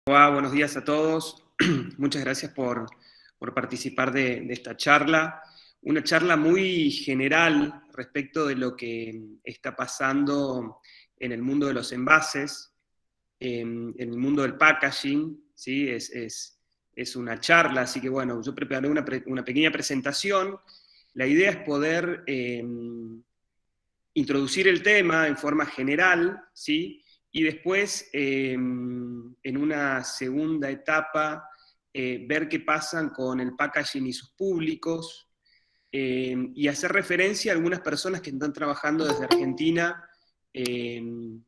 Hola, buenos días a todos. Muchas gracias por participar de esta charla. Una charla muy general respecto de lo que está pasando en el mundo de los envases, en el mundo del packaging, ¿sí? Es una charla, así que bueno, yo preparé una pequeña presentación. La idea es poder introducir el tema en forma general, ¿sí? Y después, en una segunda etapa, ver qué pasan con el packaging y sus públicos, y hacer referencia a algunas personas que están trabajando desde Argentina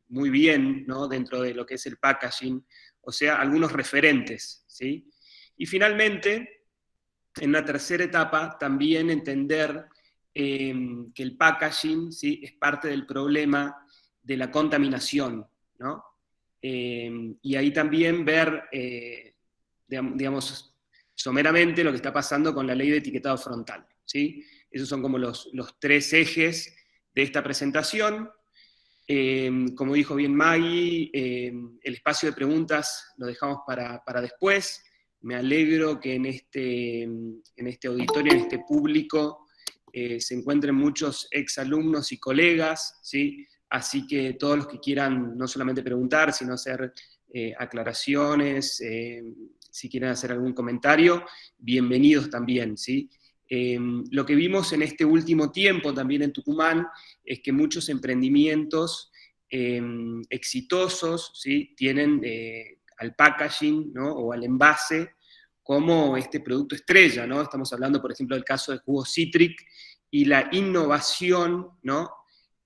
muy bien, ¿no? Dentro de lo que es el packaging, o sea, algunos referentes, ¿sí? Y finalmente, en una tercera etapa, también entender que el packaging, ¿sí? Es parte del problema de la contaminación, ¿no? Y ahí también ver, digamos, someramente lo que está pasando con la ley de etiquetado frontal, ¿sí? Esos son como los tres ejes de esta presentación. Como dijo bien Maggie, el espacio de preguntas lo dejamos para después. Me alegro que en este auditorio, en este público, se encuentren muchos exalumnos y colegas, ¿sí? Así que todos los que quieran no solamente preguntar, sino hacer aclaraciones, si quieren hacer algún comentario, bienvenidos también, ¿sí? Lo que vimos en este último tiempo también en Tucumán es que muchos emprendimientos exitosos, ¿sí? Tienen al packaging, ¿no? O al envase como este producto estrella, ¿no? Estamos hablando, por ejemplo, del caso de Jugo Citric y la innovación, ¿no?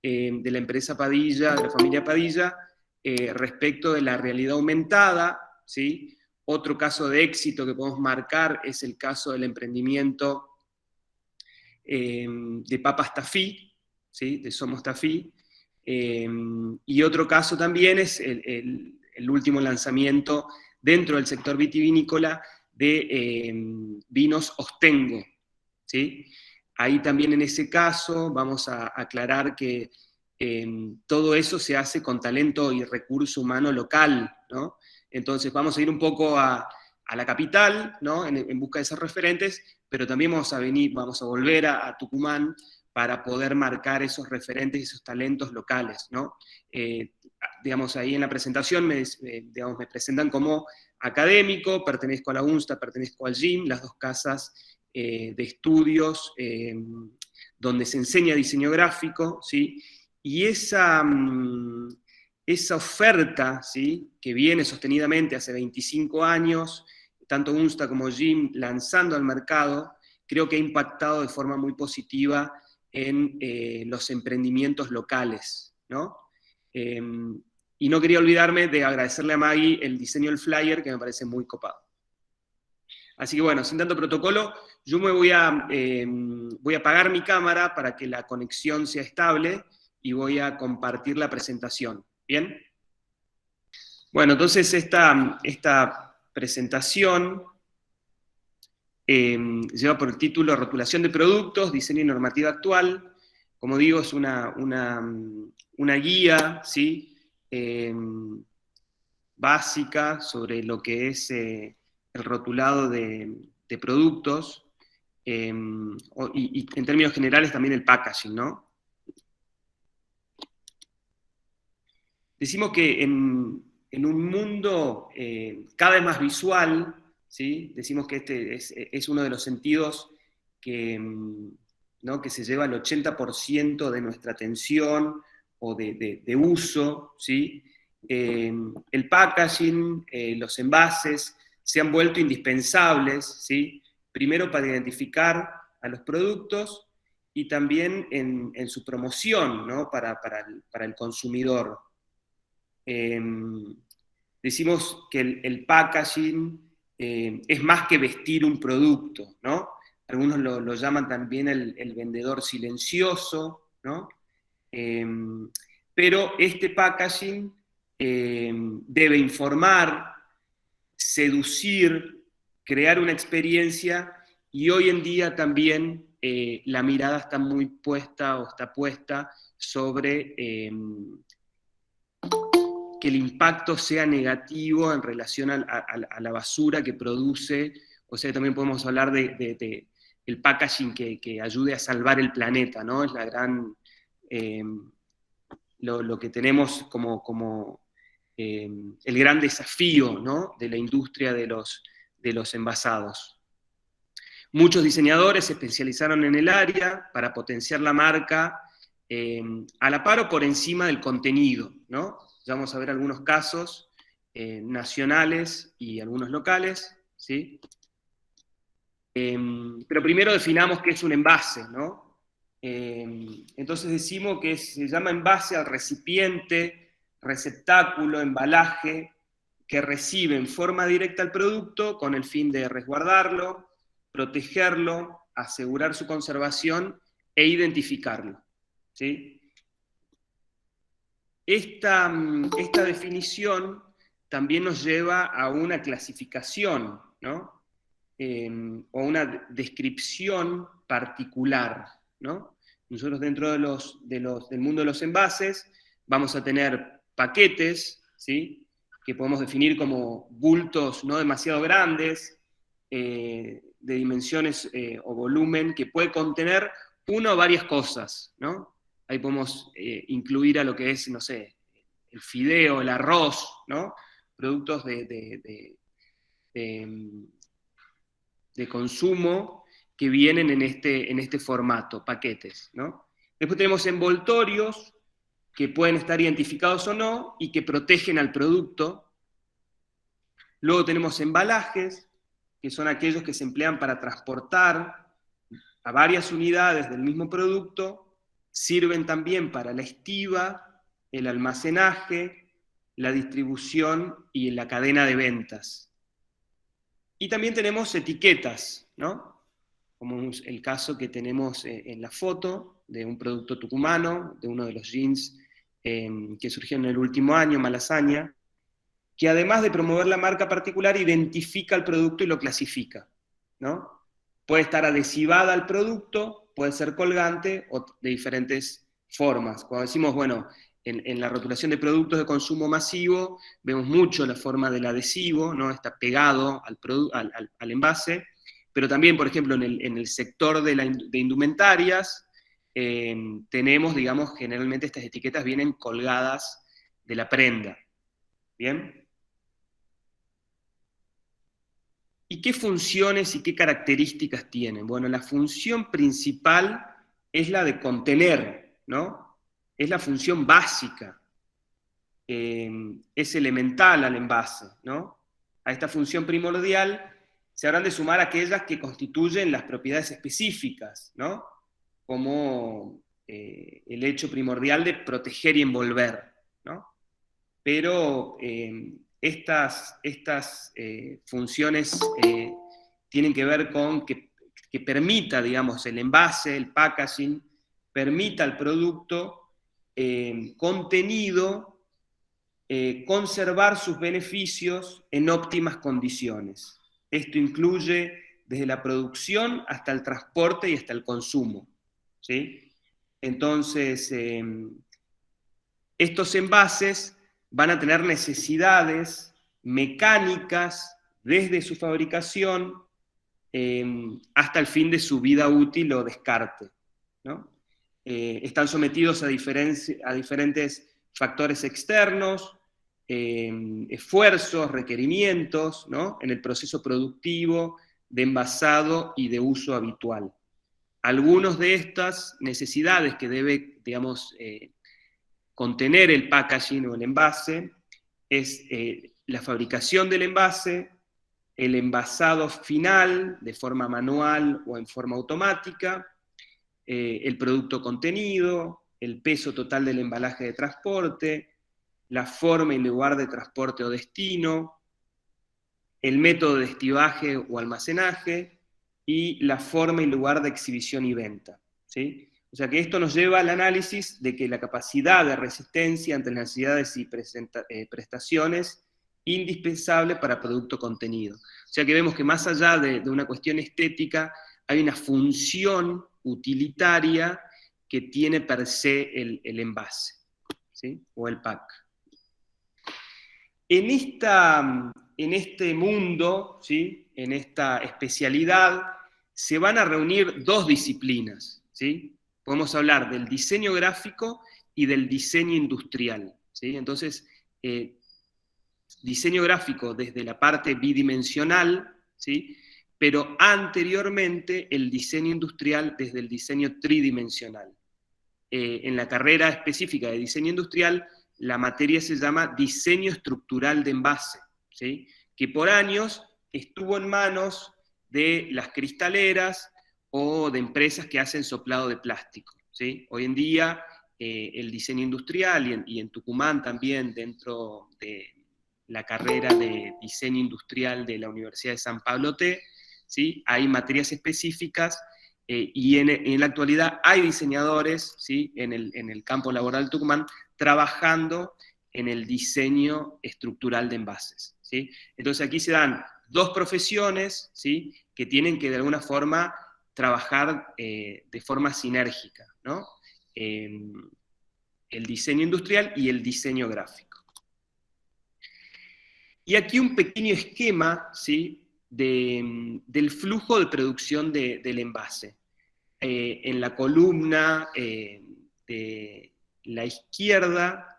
De la empresa Padilla, de la familia Padilla, respecto de la realidad aumentada, ¿sí? Otro caso de éxito que podemos marcar es el caso del emprendimiento de Papas Tafí, ¿sí? De Somos Tafí. Y otro caso también es el último lanzamiento dentro del sector vitivinícola de vinos Ostengo, ¿sí? Ahí también en ese caso vamos a aclarar que todo eso se hace con talento y recurso humano local, ¿no? Entonces vamos a ir un poco a la capital, ¿no? En busca de esos referentes, pero también vamos a volver a Tucumán para poder marcar esos referentes y esos talentos locales, ¿no? Digamos, ahí en la presentación me presentan como académico, pertenezco a la UNSTA, pertenezco al GIM, las dos casas de estudios donde se enseña diseño gráfico, ¿sí? Y esa oferta, ¿sí? Que viene sostenidamente hace 25 años, tanto UNSTA como GIM lanzando al mercado, creo que ha impactado de forma muy positiva en los emprendimientos locales, ¿no? Y no quería olvidarme de agradecerle a Maggie el diseño del flyer, que me parece muy copado. Así que bueno, sin tanto protocolo, yo voy a apagar mi cámara para que la conexión sea estable y voy a compartir la presentación. ¿Bien? Bueno, entonces esta presentación lleva por el título Rotulación de productos, diseño y normativa actual. Como digo, es una guía, ¿sí? Básica sobre lo que es el rotulado de productos, y en términos generales también el packaging, ¿no? Decimos que en un mundo cada vez más visual, ¿sí? Decimos que este es uno de los sentidos que, ¿no? Que se lleva el 80% de nuestra atención o de uso, ¿sí? El packaging, los envases, se han vuelto indispensables, ¿sí? Primero para identificar a los productos y también en su promoción, ¿no? Para el consumidor. Eh, Decimos que el packaging es más que vestir un producto, ¿no? Algunos lo llaman también el vendedor silencioso, ¿no? Eh, pero este packaging debe informar, seducir, crear una experiencia, y hoy en día también la mirada está muy puesta o está puesta sobre o que el impacto sea negativo en relación a la basura que produce. O sea, también podemos hablar de el packaging que ayude a salvar el planeta, ¿no? Es la gran, lo que tenemos como el gran desafío, ¿no?, de la industria de los envasados. Muchos diseñadores se especializaron en el área para potenciar la marca a la par o por encima del contenido, ¿no? Ya vamos a ver algunos casos nacionales y algunos locales, ¿sí? Pero primero definamos qué es un envase, ¿no? Entonces decimos que se llama envase al recipiente, receptáculo, embalaje, que recibe en forma directa el producto con el fin de resguardarlo, protegerlo, asegurar su conservación e identificarlo, ¿sí? Esta definición también nos lleva a una clasificación, ¿no? O una descripción particular, ¿no? Nosotros dentro del mundo de los envases vamos a tener paquetes, ¿sí?, que podemos definir como bultos no demasiado grandes, de dimensiones o volumen, que puede contener una o varias cosas, ¿no? Ahí podemos incluir a lo que es, no sé, el fideo, el arroz, ¿no? Productos de consumo que vienen en este formato, paquetes, ¿no? Después tenemos envoltorios, que pueden estar identificados o no, y que protegen al producto. Luego tenemos embalajes, que son aquellos que se emplean para transportar a varias unidades del mismo producto, sirven también para la estiba, el almacenaje, la distribución y la cadena de ventas. Y también tenemos etiquetas, ¿no?, como el caso que tenemos en la foto de un producto tucumano, de uno de los jeans que surgieron en el último año, Malasaña, que además de promover la marca particular, identifica el producto y lo clasifica, ¿no? Puede estar adhesivada al producto, puede ser colgante o de diferentes formas. Cuando decimos, bueno, en la rotulación de productos de consumo masivo, vemos mucho la forma del adhesivo, ¿no? Está pegado al envase, pero también, por ejemplo, en el sector de indumentarias, tenemos, digamos, generalmente estas etiquetas vienen colgadas de la prenda, ¿bien? ¿Y qué funciones y qué características tienen? Bueno, la función principal es la de contener, ¿no? Es la función básica, es elemental al envase, ¿no? A esta función primordial se habrán de sumar aquellas que constituyen las propiedades específicas, ¿no?, como el hecho primordial de proteger y envolver, ¿no? Pero estas funciones tienen que ver con que permita, digamos, el envase, el packaging, permita al producto contenido conservar sus beneficios en óptimas condiciones. Esto incluye desde la producción hasta el transporte y hasta el consumo, ¿sí? Entonces, estos envases van a tener necesidades mecánicas desde su fabricación hasta el fin de su vida útil o descarte, ¿no? Están sometidos a diferentes factores externos, esfuerzos, requerimientos, ¿no?, en el proceso productivo, de envasado y de uso habitual. Algunas de estas necesidades que debe, digamos, contener el packaging o el envase es la fabricación del envase, el envasado final de forma manual o en forma automática, el producto contenido, el peso total del embalaje de transporte, la forma y lugar de transporte o destino, el método de estibaje o almacenaje y la forma y lugar de exhibición y venta, ¿sí? O sea que esto nos lleva al análisis de que la capacidad de resistencia ante las necesidades y prestaciones indispensable para producto contenido. O sea que vemos que más allá de una cuestión estética, hay una función utilitaria que tiene per se el envase, ¿sí?, o el pack. En este mundo, ¿sí? En esta especialidad, se van a reunir dos disciplinas, ¿sí? Podemos hablar del diseño gráfico y del diseño industrial, ¿sí? Entonces, diseño gráfico desde la parte bidimensional, ¿sí? Pero anteriormente el diseño industrial desde el diseño tridimensional. En la carrera específica de diseño industrial, la materia se llama diseño estructural de envase, ¿sí? Que por años estuvo en manos de las cristaleras o de empresas que hacen soplado de plástico, ¿sí? Hoy en día el diseño industrial y en Tucumán también, dentro de la carrera de diseño industrial de la Universidad de San Pablo T, ¿sí? Hay materias específicas y en la actualidad hay diseñadores, ¿sí? En el campo laboral de Tucumán trabajando en el diseño estructural de envases, ¿sí? Entonces aquí se dan dos profesiones, ¿sí? Que tienen que de alguna forma trabajar de forma sinérgica, ¿no? El diseño industrial y el diseño gráfico. Y aquí un pequeño esquema, ¿sí? Del flujo de producción del envase. En la columna de la izquierda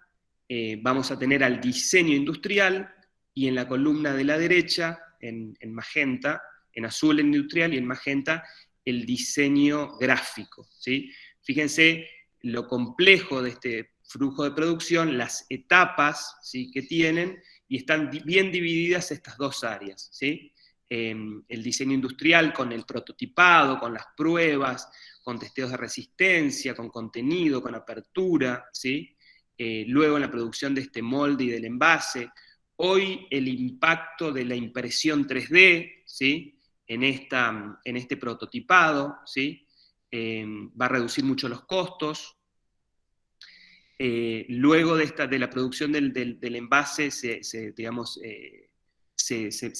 vamos a tener al diseño industrial, y en la columna de la derecha, en magenta, en azul el industrial y en magenta el diseño gráfico, ¿sí? Fíjense lo complejo de este flujo de producción, las etapas, ¿sí? Que tienen, y están bien divididas estas dos áreas, ¿sí? El diseño industrial con el prototipado, con las pruebas, con testeos de resistencia, con contenido, con apertura, ¿sí? Luego en la producción de este molde y del envase. Hoy el impacto de la impresión 3D, ¿sí? En este prototipado, ¿sí? Va a reducir mucho los costos. Luego de la producción del envase se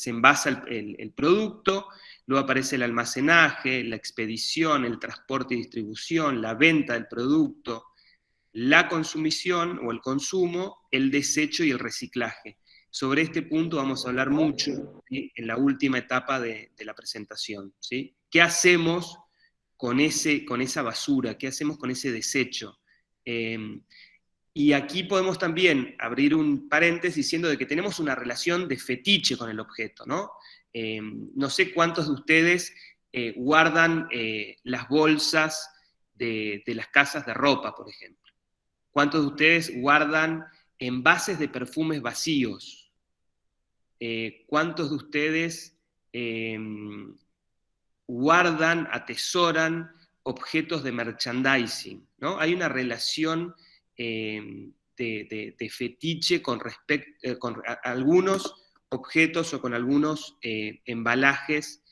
envasa el producto, luego aparece el almacenaje, la expedición, el transporte y distribución, la venta del producto, la consumición o el consumo, el desecho y el reciclaje. Sobre este punto vamos a hablar mucho, ¿sí? En la última etapa de la presentación, ¿sí? ¿Qué hacemos con esa basura? ¿Qué hacemos con ese desecho? Y aquí podemos también abrir un paréntesis diciendo de que tenemos una relación de fetiche con el objeto, ¿no? No sé cuántos de ustedes guardan las bolsas de las casas de ropa, por ejemplo. ¿Cuántos de ustedes guardan envases de perfumes vacíos? ¿Cuántos de ustedes guardan, atesoran objetos de merchandising, ¿no? Hay una relación de fetiche con algunos objetos o con algunos embalajes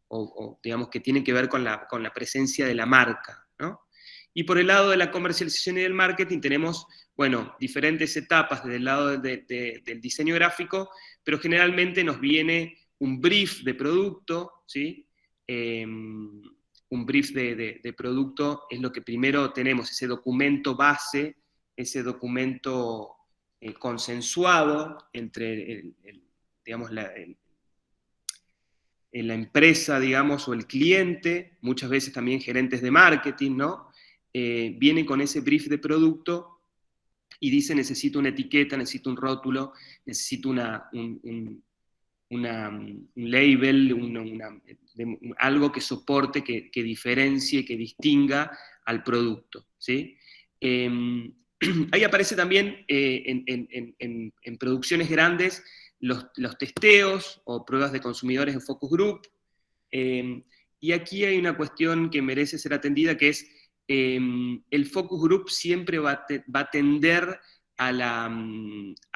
o digamos que tienen que ver con la presencia de la marca, ¿no? Y por el lado de la comercialización y del marketing tenemos, bueno, diferentes etapas desde el lado del diseño gráfico, pero generalmente nos viene un brief de producto, ¿sí? Un brief de producto es lo que primero tenemos, ese documento base, ese documento consensuado entre digamos, la empresa, digamos, o el cliente, muchas veces también gerentes de marketing, ¿no? Vienen con ese brief de producto y dice necesito una etiqueta, necesito un rótulo, necesito un label, algo que soporte, que diferencie, que distinga al producto, ¿sí? Ahí aparece también en producciones grandes los testeos o pruebas de consumidores en focus group, y aquí hay una cuestión que merece ser atendida, que es el focus group siempre va a tender a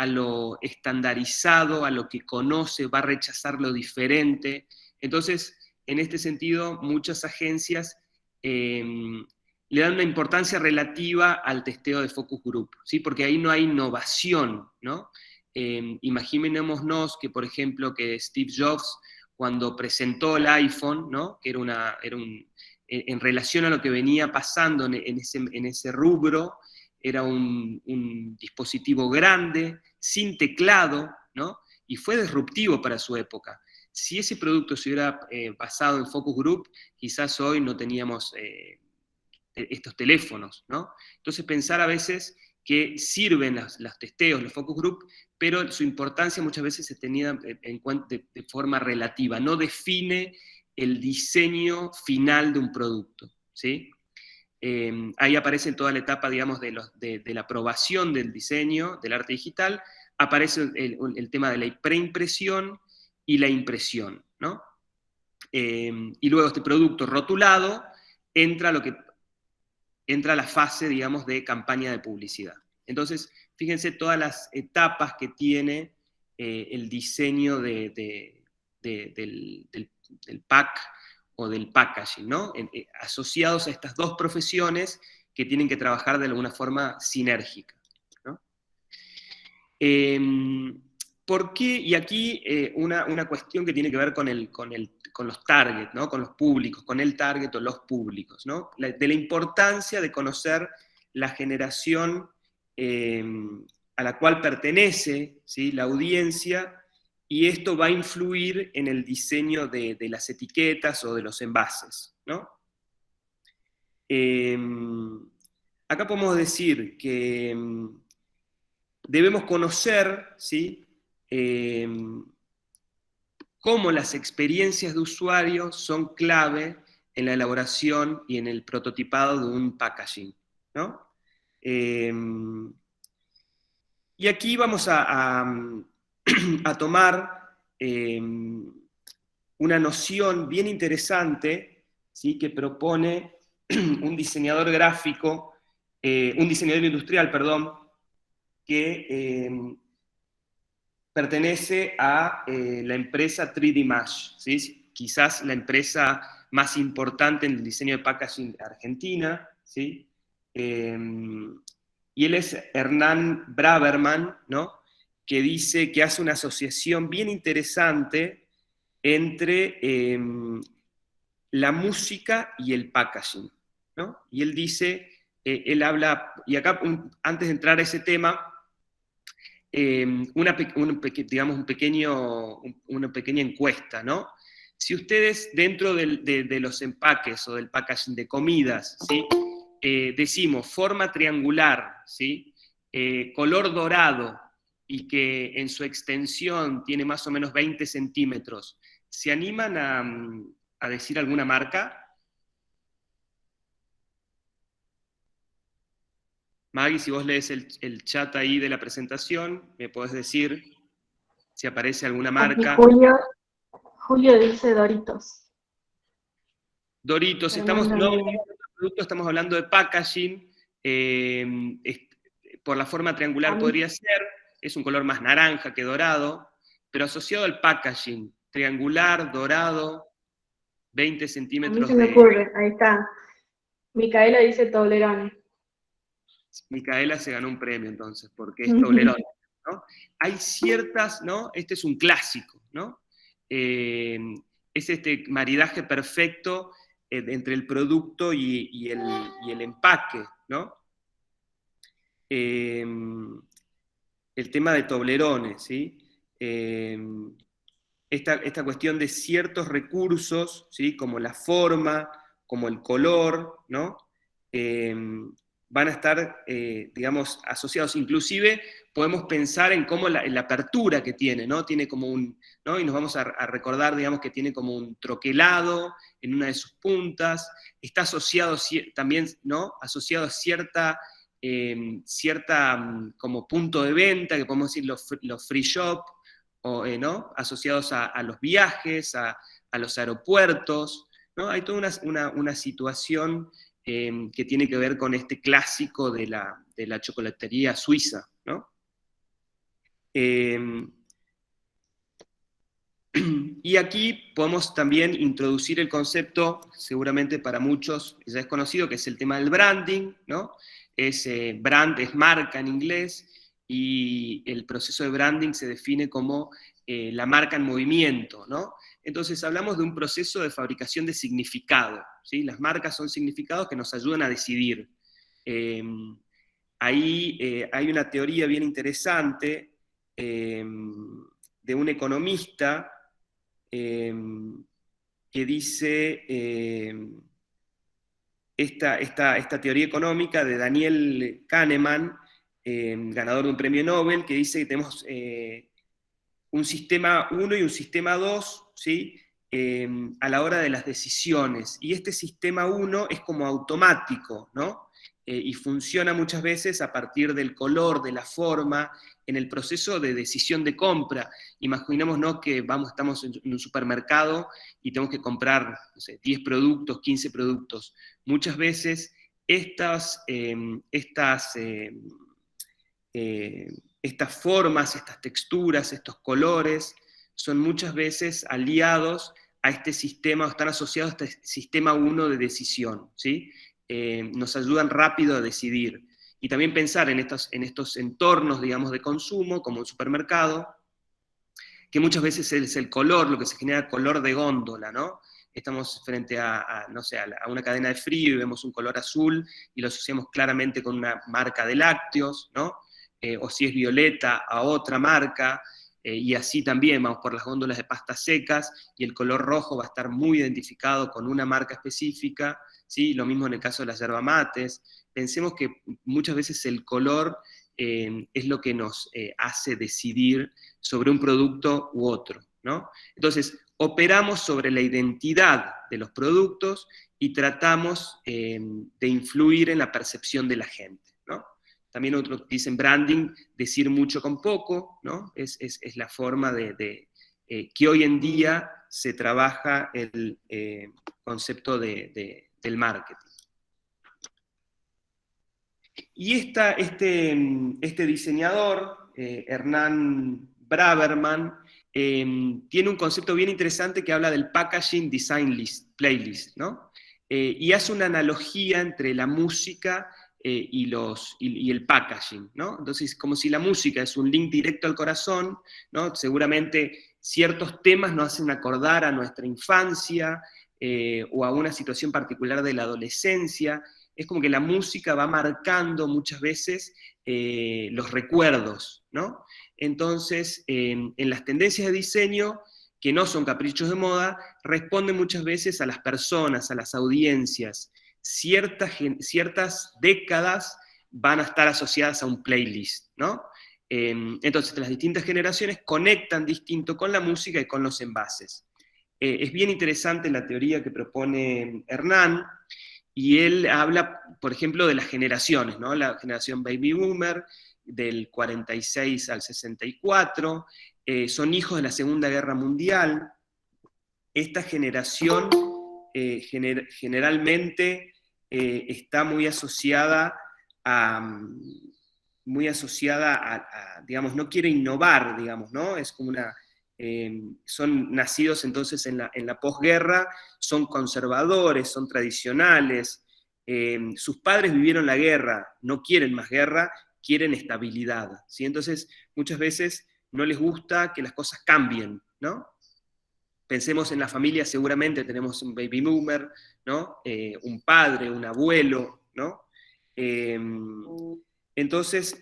lo estandarizado, a lo que conoce, va a rechazar lo diferente. Entonces, en este sentido, muchas agencias le dan una importancia relativa al testeo de focus group, ¿sí? Porque ahí no hay innovación, ¿no? Imaginémonos que, por ejemplo, que Steve Jobs, cuando presentó el iPhone, ¿no? Que en relación a lo que venía pasando en ese rubro, era un dispositivo grande, sin teclado, ¿no? Y fue disruptivo para su época. Si ese producto se hubiera basado en Focus Group, quizás hoy no teníamos estos teléfonos, ¿no? Entonces pensar a veces que sirven los testeos, los focus group, pero su importancia muchas veces se tenía en cuenta de forma relativa, no define el diseño final de un producto, ¿sí? Ahí aparece en toda la etapa, digamos, de la aprobación del diseño, del arte digital, aparece el tema de la preimpresión y la impresión, ¿no? Y luego este producto rotulado entra a la fase, digamos, de campaña de publicidad. Entonces, fíjense todas las etapas que tiene el diseño del pack o del packaging, ¿no? Asociados a estas dos profesiones que tienen que trabajar de alguna forma sinérgica, ¿no? ¿Por qué? Y aquí una cuestión que tiene que ver con los targets, ¿no? Con los públicos, con el target o los públicos, ¿no? De la importancia de conocer la generación a la cual pertenece, ¿sí? La audiencia, y esto va a influir en el diseño de las etiquetas o de los envases, ¿no? Acá podemos decir que debemos conocer, ¿sí? Cómo las experiencias de usuario son clave en la elaboración y en el prototipado de un packaging, ¿no? Y aquí vamos a tomar una noción bien interesante, ¿sí? Que propone un diseñador gráfico, un diseñador industrial, perdón, que pertenece a la empresa 3D Mesh, ¿sí? Quizás la empresa más importante en el diseño de packaging de Argentina, ¿sí? Y él es Hernán Braverman, ¿no? Que dice que hace una asociación bien interesante entre la música y el packaging, ¿no? Y él dice, él habla, y acá antes de entrar a ese tema, digamos una pequeña encuesta, ¿no? Si ustedes dentro de los empaques o del packaging de comidas, ¿sí? Decimos forma triangular, ¿sí? Color dorado y que en su extensión tiene más o menos 20 centímetros, ¿se animan a decir alguna marca? Maggie, si vos lees el chat ahí de la presentación, me podés decir si aparece alguna Aquí marca. Julio dice Doritos. Doritos, estamos hablando de packaging, por la forma triangular podría ser, es un color más naranja que dorado, pero asociado al packaging, triangular, dorado, 20 A mí centímetros se me de... ocurre, ahí está. Micaela dice Toblerone. Micaela se ganó un premio entonces, porque es Toblerone, ¿no? Hay ciertas, ¿no? Este es un clásico, ¿no? Es este maridaje perfecto entre el producto y el empaque, ¿no? El tema de Toblerone, ¿sí? Esta cuestión de ciertos recursos, ¿sí? Como la forma, como el color, ¿no? Van a estar, digamos, asociados. Inclusive podemos pensar en cómo la apertura que tiene, ¿no? Tiene como un, ¿no? Y nos vamos a recordar, digamos, que tiene como un troquelado en una de sus puntas, está asociado también, ¿no? Asociado a cierta como punto de venta, que podemos decir los free shop, ¿no? Asociados a los viajes, a los aeropuertos, ¿no? Hay toda una situación que tiene que ver con este clásico de la chocolatería suiza, ¿no? Y aquí podemos también introducir el concepto, seguramente para muchos ya es conocido, que es el tema del branding, ¿no? Brand es marca en inglés, y el proceso de branding se define como la marca en movimiento, ¿no? Entonces hablamos de un proceso de fabricación de significado, ¿sí? Las marcas son significados que nos ayudan a decidir. ahí hay una teoría bien interesante de un economista que dice esta teoría económica de Daniel Kahneman, ganador de un premio Nobel, que dice que tenemos un sistema 1 y un sistema 2, ¿sí? A la hora de las decisiones. Y este sistema 1 es como automático, ¿no? Y funciona muchas veces a partir del color, de la forma, en el proceso de decisión de compra. Imaginémonos que estamos en un supermercado y tenemos que comprar, no sé, 10 productos, 15 productos. Muchas veces estas formas, estas texturas, estos colores, son muchas veces aliados a este sistema, o están asociados a este sistema 1 de decisión, ¿sí? Nos ayudan rápido a decidir. Y también pensar en estos entornos, digamos, de consumo, como un supermercado, que muchas veces es el color, lo que se genera color de góndola, ¿no? Estamos frente no sé, a una cadena de frío y vemos un color azul y lo asociamos claramente con una marca de lácteos, ¿no? O si es violeta, a otra marca, y así también vamos por las góndolas de pastas secas y el color rojo va a estar muy identificado con una marca específica, ¿sí? Lo mismo en el caso de las yerba mates. Pensemos que muchas veces el color es lo que nos hace decidir sobre un producto u otro, ¿no? Entonces, operamos sobre la identidad de los productos y tratamos de influir en la percepción de la gente, ¿no? También otros dicen branding, decir mucho con poco, ¿no? Es la forma que hoy en día se trabaja el concepto del marketing. Y este diseñador, Hernán Braverman, tiene un concepto bien interesante que habla del Packaging Design Playlist, ¿no? Y hace una analogía entre la música y el packaging, ¿no? Entonces, como si la música es un link directo al corazón, ¿no? Seguramente ciertos temas nos hacen acordar a nuestra infancia o a una situación particular de la adolescencia. Es como que la música va marcando muchas veces los recuerdos, ¿no? Entonces, en las tendencias de diseño, que no son caprichos de moda, responden muchas veces a las personas, a las audiencias. Ciertas décadas van a estar asociadas a un playlist, ¿no? Entonces, las distintas generaciones conectan distinto con la música y con los envases. Es bien interesante la teoría que propone Hernán, y él habla, por ejemplo, de las generaciones, ¿no? La generación Baby Boomer, del 46 al 64, son hijos de la Segunda Guerra Mundial. Esta generación generalmente está muy asociada digamos, no quiere innovar, digamos, ¿no? Es como son nacidos entonces en la posguerra, son conservadores, son tradicionales, sus padres vivieron la guerra, no quieren más guerra, quieren estabilidad, ¿sí? Entonces muchas veces no les gusta que las cosas cambien, ¿no? Pensemos en la familia, seguramente tenemos un baby boomer, ¿no? Un padre, un abuelo, ¿no? Entonces,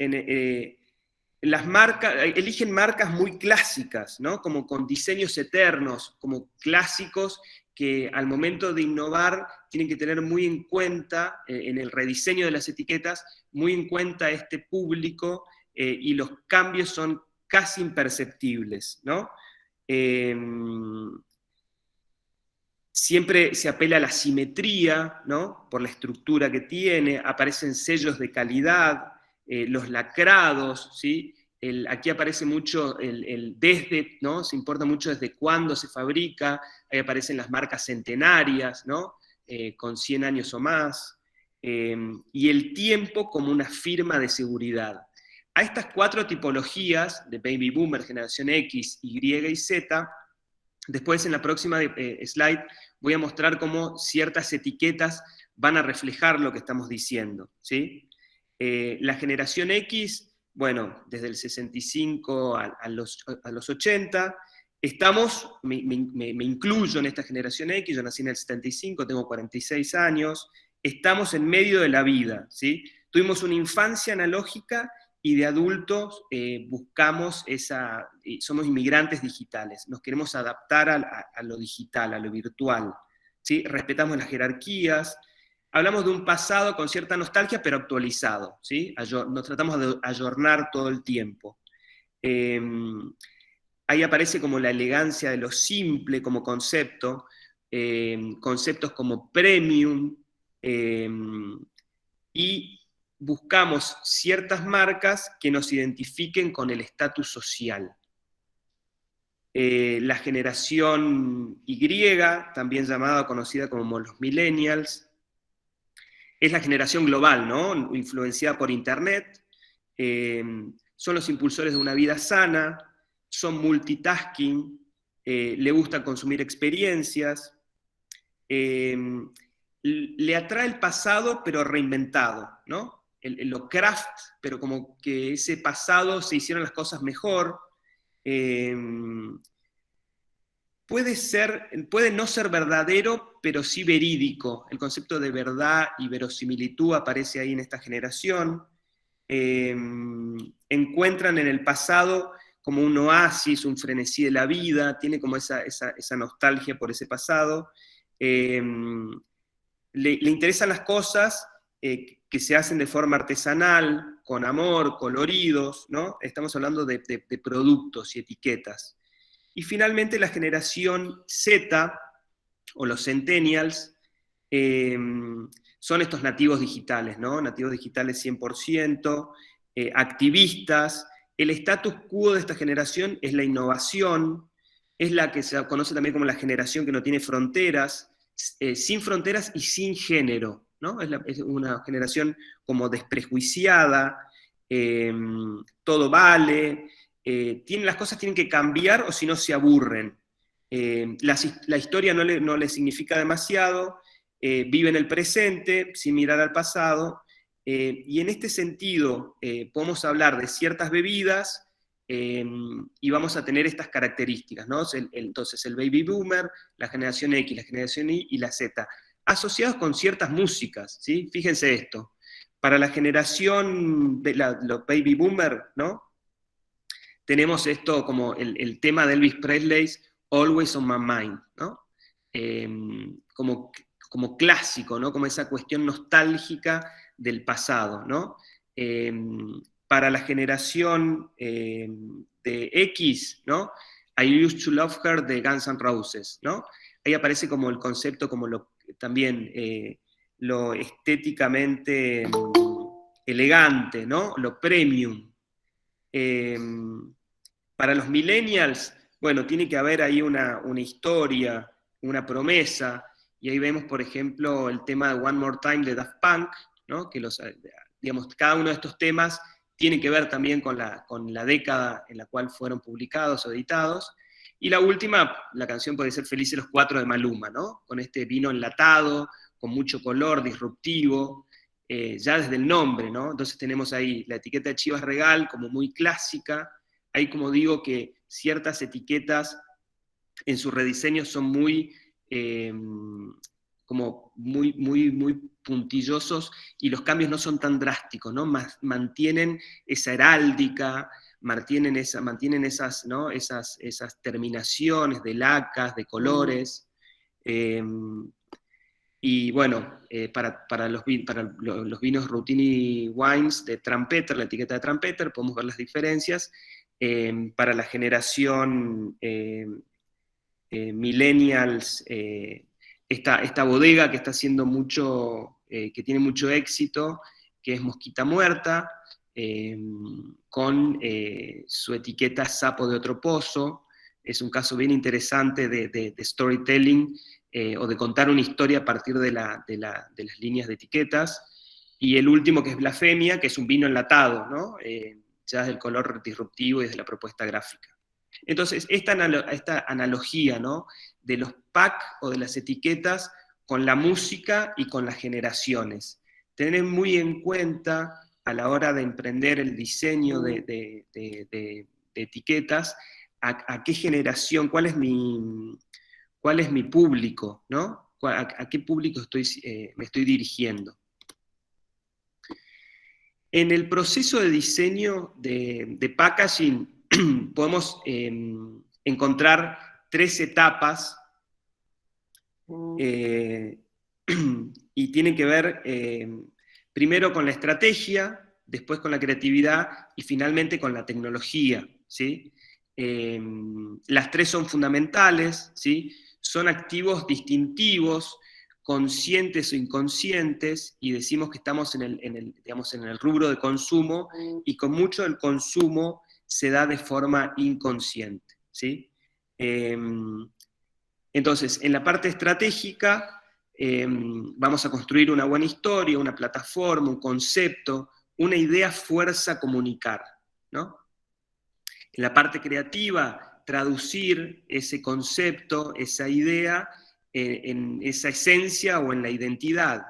las marcas, eligen marcas muy clásicas, ¿no? Como con diseños eternos, como clásicos que al momento de innovar tienen que tener muy en cuenta, en el rediseño de las etiquetas, muy en cuenta este público, y los cambios son casi imperceptibles, ¿no? Siempre se apela a la simetría, ¿no? Por la estructura que tiene, aparecen sellos de calidad, los lacrados, ¿sí? Aquí aparece mucho el desde, ¿no? Se importa mucho desde cuándo se fabrica, ahí aparecen las marcas centenarias, ¿no? Con 100 años o más, y el tiempo como una firma de seguridad. A estas 4 tipologías de Baby Boomer, Generación X, Y y Z, después en la próxima slide voy a mostrar cómo ciertas etiquetas van a reflejar lo que estamos diciendo, ¿sí? La generación X, bueno, desde el 65 a los 80, me incluyo en esta generación X, yo nací en el 75, tengo 46 años, estamos en medio de la vida, ¿sí? tuvimos una infancia analógica y de adultos buscamos somos inmigrantes digitales, nos queremos adaptar a lo digital, a lo virtual, ¿sí? Respetamos las jerarquías, hablamos de un pasado con cierta nostalgia, pero actualizado, ¿sí? Nos tratamos de ayornar todo el tiempo. Ahí aparece como la elegancia de lo simple como concepto, conceptos como premium, y buscamos ciertas marcas que nos identifiquen con el estatus social. La generación Y, también llamada, conocida como los millennials, es la generación global, ¿no? Influenciada por Internet, son los impulsores de una vida sana, son multitasking, le gusta consumir experiencias, le atrae el pasado pero reinventado, ¿no? Lo craft, pero como que ese pasado se hicieron las cosas mejor. Puede no ser verdadero, pero sí verídico. El concepto de verdad y verosimilitud aparece ahí en esta generación. Encuentran en el pasado como un oasis, un frenesí de la vida, tiene como esa nostalgia por ese pasado. Le interesan las cosas que se hacen de forma artesanal, con amor, coloridos, ¿no? Estamos hablando de productos y etiquetas. Y finalmente la generación Z, o los centennials, son estos nativos digitales, ¿no? Nativos digitales 100%, activistas. El status quo de esta generación es la innovación, es la que se conoce también como la generación que no tiene fronteras, sin fronteras y sin género, ¿no? Es una generación como desprejuiciada, todo vale, las cosas tienen que cambiar o si no se aburren. La historia no le significa demasiado, vive en el presente sin mirar al pasado, y en este sentido podemos hablar de ciertas bebidas y vamos a tener estas características, ¿no? Entonces el baby boomer, la generación X, la generación Y y la Z, asociados con ciertas músicas, ¿sí? Fíjense esto, para la generación de los baby boomer, ¿no? Tenemos esto como el tema de Elvis Presley's Always on My Mind, ¿no? Como clásico, ¿no? Como esa cuestión nostálgica del pasado, ¿no? Para la generación de X, ¿no? I Used to Love Her de Guns N' Roses, ¿no? Ahí aparece como el concepto, como también lo estéticamente elegante, ¿no? Lo premium. Para los millennials, bueno, tiene que haber ahí una historia, una promesa, y ahí vemos, por ejemplo, el tema de One More Time de Daft Punk, ¿no? Que digamos, cada uno de estos temas tiene que ver también con la década en la cual fueron publicados o editados. Y la última, la canción puede ser Felices los Cuatro de Maluma, ¿no? Con este vino enlatado, con mucho color, disruptivo, ya desde el nombre, ¿no? Entonces tenemos ahí la etiqueta de Chivas Regal como muy clásica. Hay, como digo, que ciertas etiquetas en su rediseño son muy, muy puntillosos y los cambios no son tan drásticos, ¿no? Mantienen esa heráldica, mantienen esas, ¿no? esas terminaciones de lacas, de colores. Y bueno, para los vinos Rutini Wines de Trumpeter, la etiqueta de Trumpeter, podemos ver las diferencias. Para la generación millennials, esta bodega que está haciendo mucho, que tiene mucho éxito, que es Mosquita Muerta, con su etiqueta Sapo de Otro Pozo. Es un caso bien interesante de storytelling, o de contar una historia a partir de las líneas de etiquetas. Y el último, que es Blasfemia, que es un vino enlatado, ¿no? Ya desde el color disruptivo y desde la propuesta gráfica. Entonces, esta analogía, ¿no? De los packs o de las etiquetas con la música y con las generaciones. Tener muy en cuenta a la hora de emprender el diseño de etiquetas, a qué generación, cuál es mi público, ¿no? ¿A qué público me estoy dirigiendo? En el proceso de diseño de packaging podemos encontrar 3 etapas y tienen que ver primero con la estrategia, después con la creatividad y finalmente con la tecnología, ¿sí? Las 3 son fundamentales, ¿sí? Son activos distintivos, conscientes o inconscientes, y decimos que estamos digamos, en el rubro de consumo, y con mucho del consumo se da de forma inconsciente, ¿sí? Entonces, en la parte estratégica, vamos a construir una buena historia, una plataforma, un concepto, una idea fuerza a comunicar, ¿no? En la parte creativa, traducir ese concepto, esa idea, en esa esencia o en la identidad.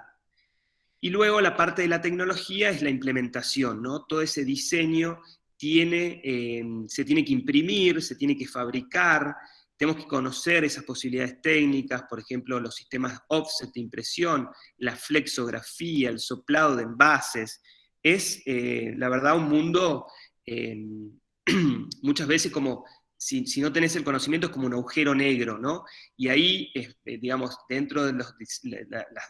Y luego la parte de la tecnología es la implementación, ¿no? Todo ese diseño se tiene que imprimir, se tiene que fabricar, tenemos que conocer esas posibilidades técnicas, por ejemplo, los sistemas offset de impresión, la flexografía, el soplado de envases. Es, la verdad, un mundo muchas veces como, si no tenés el conocimiento, es como un agujero negro, ¿no? Y ahí, digamos, dentro de las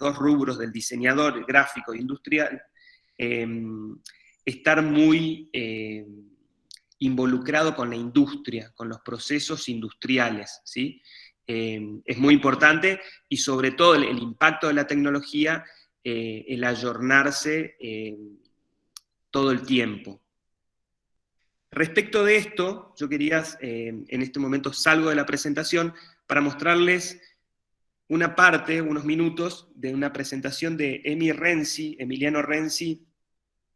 2 rubros del diseñador gráfico e industrial, estar muy involucrado con la industria, con los procesos industriales, ¿sí? Es muy importante, y sobre todo el impacto de la tecnología, el ayornarse todo el tiempo. Respecto de esto, yo quería, en este momento salgo de la presentación para mostrarles una parte, unos minutos, de una presentación de Emiliano Renzi.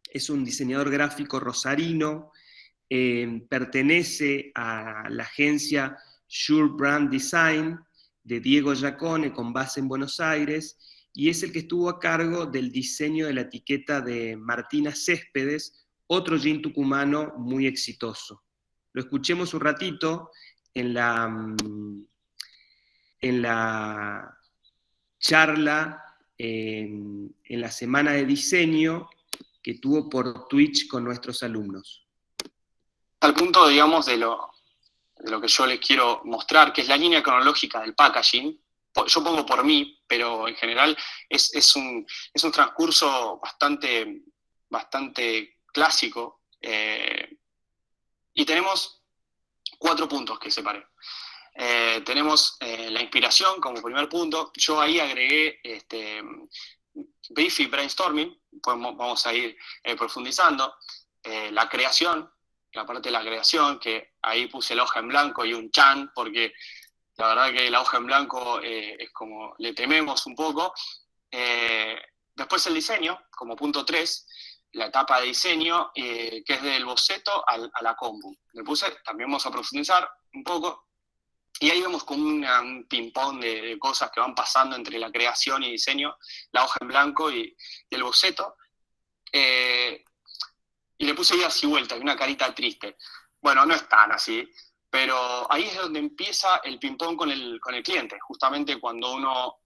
Es un diseñador gráfico rosarino, pertenece a la agencia Sure Brand Design de Diego Giacone, con base en Buenos Aires, y es el que estuvo a cargo del diseño de la etiqueta de Martina Céspedes, otro gin tucumano muy exitoso. Lo escuchemos un ratito en la charla, en la semana de diseño que tuvo por Twitch con nuestros alumnos. Al punto, digamos, de lo que yo les quiero mostrar, que es la línea cronológica del packaging. Yo pongo por mí, pero en general es un transcurso bastante clásico, y tenemos 4 puntos que separé. Tenemos la inspiración como primer punto. Yo ahí agregué brief y brainstorming, pues vamos a ir profundizando. La creación, la parte de la creación, que ahí puse la hoja en blanco y un chan, porque la verdad que la hoja en blanco es como le tememos un poco. Después el diseño, como punto 3, la etapa de diseño, que es del boceto a la compu. Le puse, también vamos a profundizar un poco, y ahí vemos como un ping-pong de cosas que van pasando entre la creación y diseño, la hoja en blanco y el boceto. Y le puse idas y vueltas, y una carita triste. Bueno, no es tan así, pero ahí es donde empieza el ping-pong con el cliente, justamente cuando uno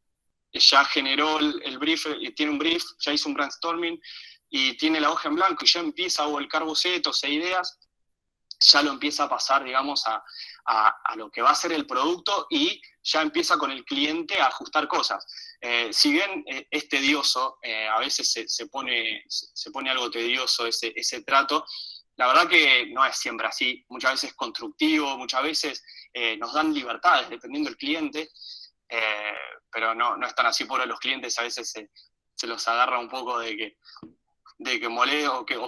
ya generó el brief, tiene un brief, ya hizo un brainstorming, y tiene la hoja en blanco, y ya empieza a volcar bocetos e ideas, ya lo empieza a pasar, digamos, a lo que va a ser el producto, y ya empieza con el cliente a ajustar cosas. Si bien es tedioso, a veces se pone algo tedioso ese trato, la verdad que no es siempre así. Muchas veces es constructivo, muchas veces nos dan libertades dependiendo del cliente, pero no es tan así. Por los clientes a veces se los agarra un poco de que molesta, o que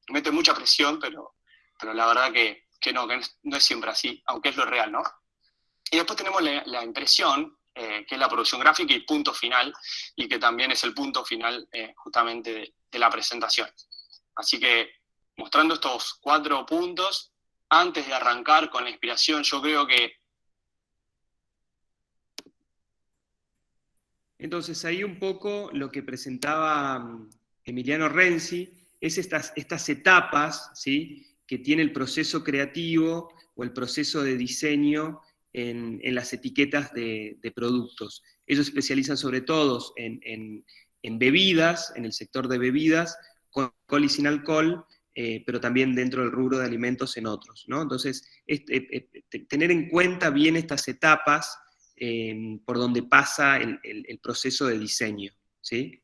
meten mucha presión, pero la verdad que no es siempre así, aunque es lo real, ¿no? Y después tenemos la impresión, que es la producción gráfica y punto final, y que también es el punto final justamente de la presentación. Así que, mostrando estos 4 puntos, antes de arrancar con la inspiración, yo creo que... Entonces, ahí un poco lo que presentaba Emiliano Renzi es estas etapas, ¿sí?, que tiene el proceso creativo o el proceso de diseño en las etiquetas de productos. Ellos se especializan sobre todo en bebidas, en el sector de bebidas, con alcohol y sin alcohol, pero también dentro del rubro de alimentos en otros, ¿no? Entonces, tener en cuenta bien estas etapas por donde pasa el proceso de diseño, ¿sí?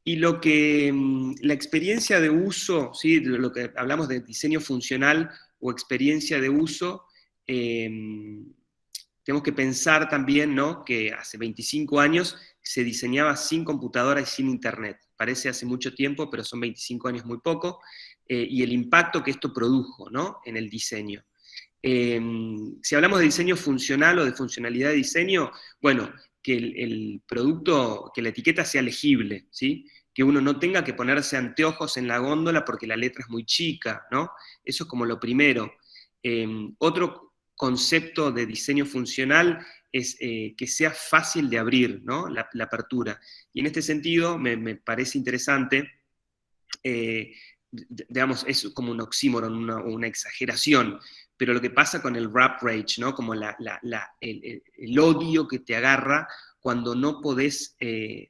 Y la experiencia de uso, ¿sí? De lo que hablamos de diseño funcional o experiencia de uso, tenemos que pensar también, ¿no?, que hace 25 años se diseñaba sin computadora y sin internet. Parece hace mucho tiempo, pero son 25 años muy poco, y el impacto que esto produjo, ¿no?, en el diseño. Si hablamos de diseño funcional o de funcionalidad de diseño, bueno, que el producto, que la etiqueta sea legible, ¿sí? Que uno no tenga que ponerse anteojos en la góndola porque la letra es muy chica, ¿no? Eso es como lo primero. Otro concepto de diseño funcional es que sea fácil de abrir, ¿no?, la apertura. Y en este sentido me parece interesante, digamos, es como un oxímoron, una exageración, pero lo que pasa con el wrap rage, ¿no?, como el odio que te agarra cuando no podés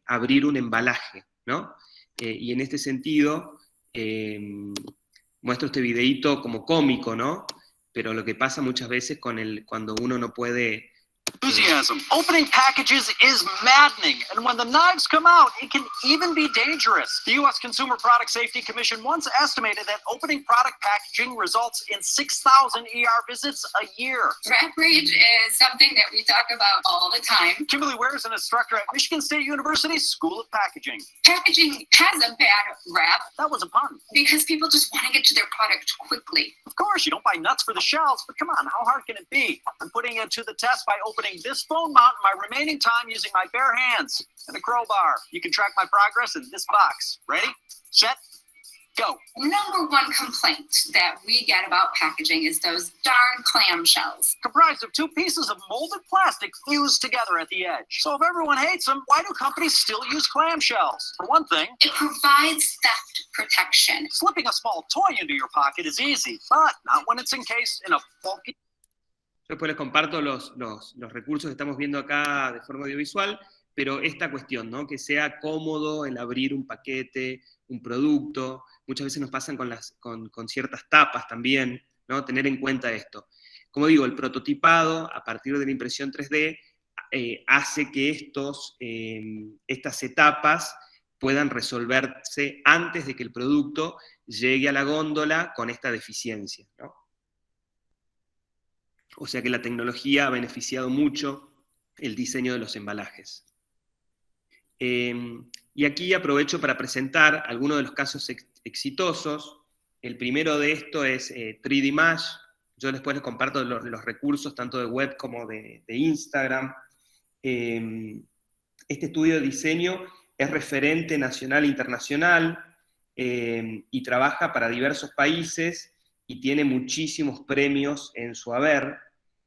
abrir un embalaje, ¿no? Y en este sentido, muestro este videíto como cómico, ¿no? Pero lo que pasa muchas veces cuando uno no puede... Enthusiasm. Opening packages is maddening, and when the knives come out, it can even be dangerous. The U.S. Consumer Product Safety Commission once estimated that opening product packaging results in 6,000 ER visits a year. Wrap rage is something that we talk about all the time. Kimberly Ware is an instructor at Michigan State University School of Packaging. Packaging has a bad rap That was a pun. because people just want to get to their product quickly. Of course, you don't buy nuts for the shells, but come on, how hard can it be? I'm putting it to the test by opening this phone mount in my remaining time using my bare hands and a crowbar. You can track my progress in this box. Ready, set, go. Number one complaint that we get about packaging is those darn clamshells. Comprised of 2 pieces of molded plastic fused together at the edge. So if everyone hates them, why do companies still use clamshells? For one thing, It provides theft protection. slipping a small toy into your pocket is easy, but not when it's encased in a bulky. Yo después les comparto los recursos que estamos viendo acá de forma audiovisual, pero esta cuestión, ¿no?, que sea cómodo el abrir un paquete, un producto, muchas veces nos pasan con ciertas tapas también, ¿no?, tener en cuenta esto. Como digo, el prototipado, a partir de la impresión 3D, hace que estas etapas puedan resolverse antes de que el producto llegue a la góndola con esta deficiencia, ¿no? O sea que la tecnología ha beneficiado mucho el diseño de los embalajes. Y aquí aprovecho para presentar algunos de los casos exitosos. El primero de esto es 3D Mesh. Yo después les comparto los recursos tanto de web como de Instagram. Este estudio de diseño es referente nacional e internacional y trabaja para diversos países y tiene muchísimos premios en su haber.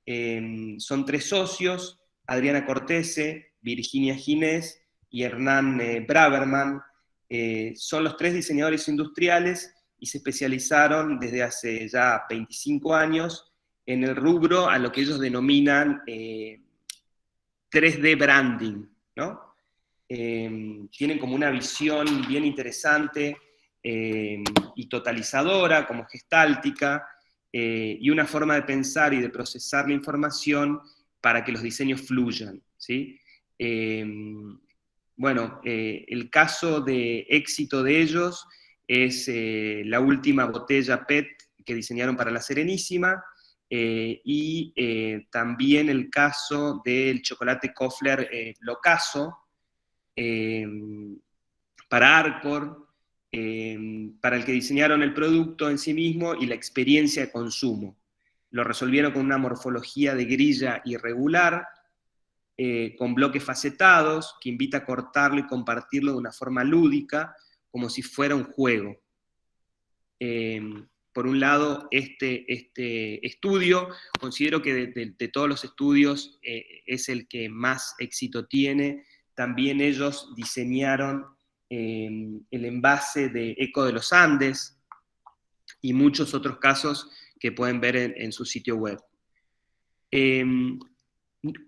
Son 3 socios, Adriana Cortese, Virginia Ginés y Hernán Braverman. Son los 3 diseñadores industriales y se especializaron desde hace ya 25 años en el rubro a lo que ellos denominan 3D branding, ¿no? Tienen como una visión bien interesante y totalizadora, como gestáltica, y una forma de pensar y de procesar la información para que los diseños fluyan, ¿sí? Bueno, el caso de éxito de ellos es la última botella PET que diseñaron para la Serenísima, y también el caso del chocolate Kofler Locaso, para Arcor, para el que diseñaron el producto en sí mismo y la experiencia de consumo. Lo resolvieron con una morfología de grilla irregular, con bloques facetados, que invita a cortarlo y compartirlo de una forma lúdica, como si fuera un juego. Por un lado, este estudio, considero que de todos los estudios es el que más éxito tiene. También ellos diseñaron el envase de Eco de los Andes y muchos otros casos que pueden ver en su sitio web.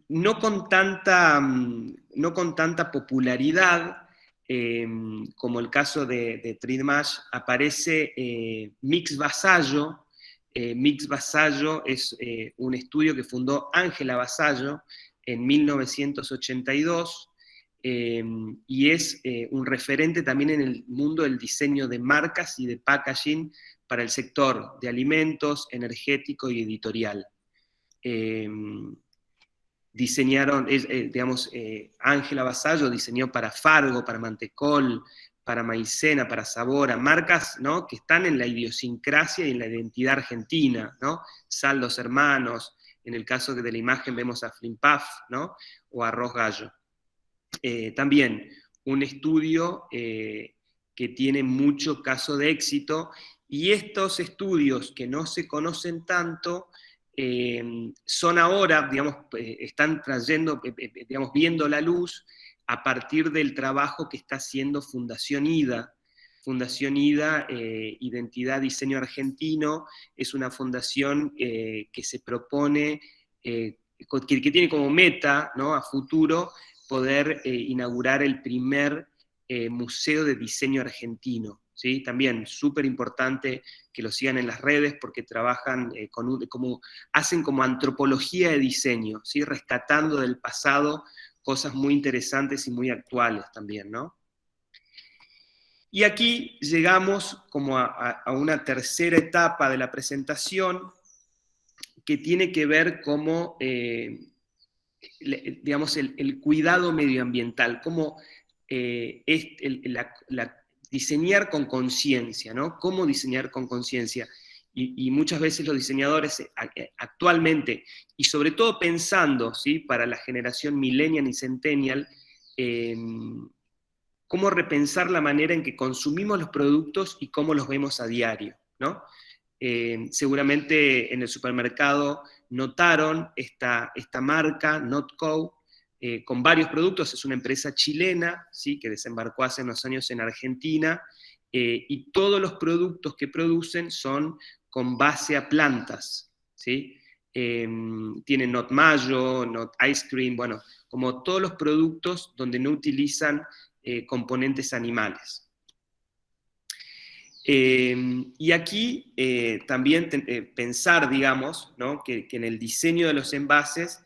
No con tanta popularidad, como el caso de Tridmash, aparece Mix Vasallo. Mix Vasallo es un estudio que fundó Ángela Vasallo en 1982, y es un referente también en el mundo del diseño de marcas y de packaging para el sector de alimentos, energético y editorial. Ángela Vasallo diseñó para Fargo, para Mantecol, para Maicena, para Sabora, marcas, ¿no?, que están en la idiosincrasia y en la identidad argentina, ¿no? Saldos Hermanos, en el caso de la imagen vemos a Flimpaf, ¿no?, o a Arroz Gallo. También un estudio que tiene mucho caso de éxito, y estos estudios que no se conocen tanto, son ahora, digamos, están trayendo, digamos, viendo la luz a partir del trabajo que está haciendo Fundación IDA. Fundación IDA, Identidad Diseño Argentino, es una fundación que se propone, que tiene como meta, ¿no?, a futuro, poder inaugurar el primer museo de diseño argentino. ¿Sí? También súper importante que lo sigan en las redes, porque trabajan hacen como antropología de diseño, ¿sí? Rescatando del pasado cosas muy interesantes y muy actuales también, ¿no? Y aquí llegamos como a una tercera etapa de la presentación, que tiene que ver como, digamos, el cuidado medioambiental, como diseñar con conciencia, ¿no? ¿Cómo diseñar con conciencia? Y muchas veces los diseñadores actualmente, y sobre todo pensando, ¿sí?, para la generación millennial y centennial, cómo repensar la manera en que consumimos los productos y cómo los vemos a diario, ¿no? Seguramente en el supermercado notaron esta marca, Notco, con varios productos. Es una empresa chilena, ¿sí?, que desembarcó hace unos años en Argentina, y todos los productos que producen son con base a plantas, ¿sí? Tienen Not Mayo, Not Ice Cream, bueno, como todos los productos donde no utilizan componentes animales. Y aquí también pensar, digamos, ¿no?, que en el diseño de los envases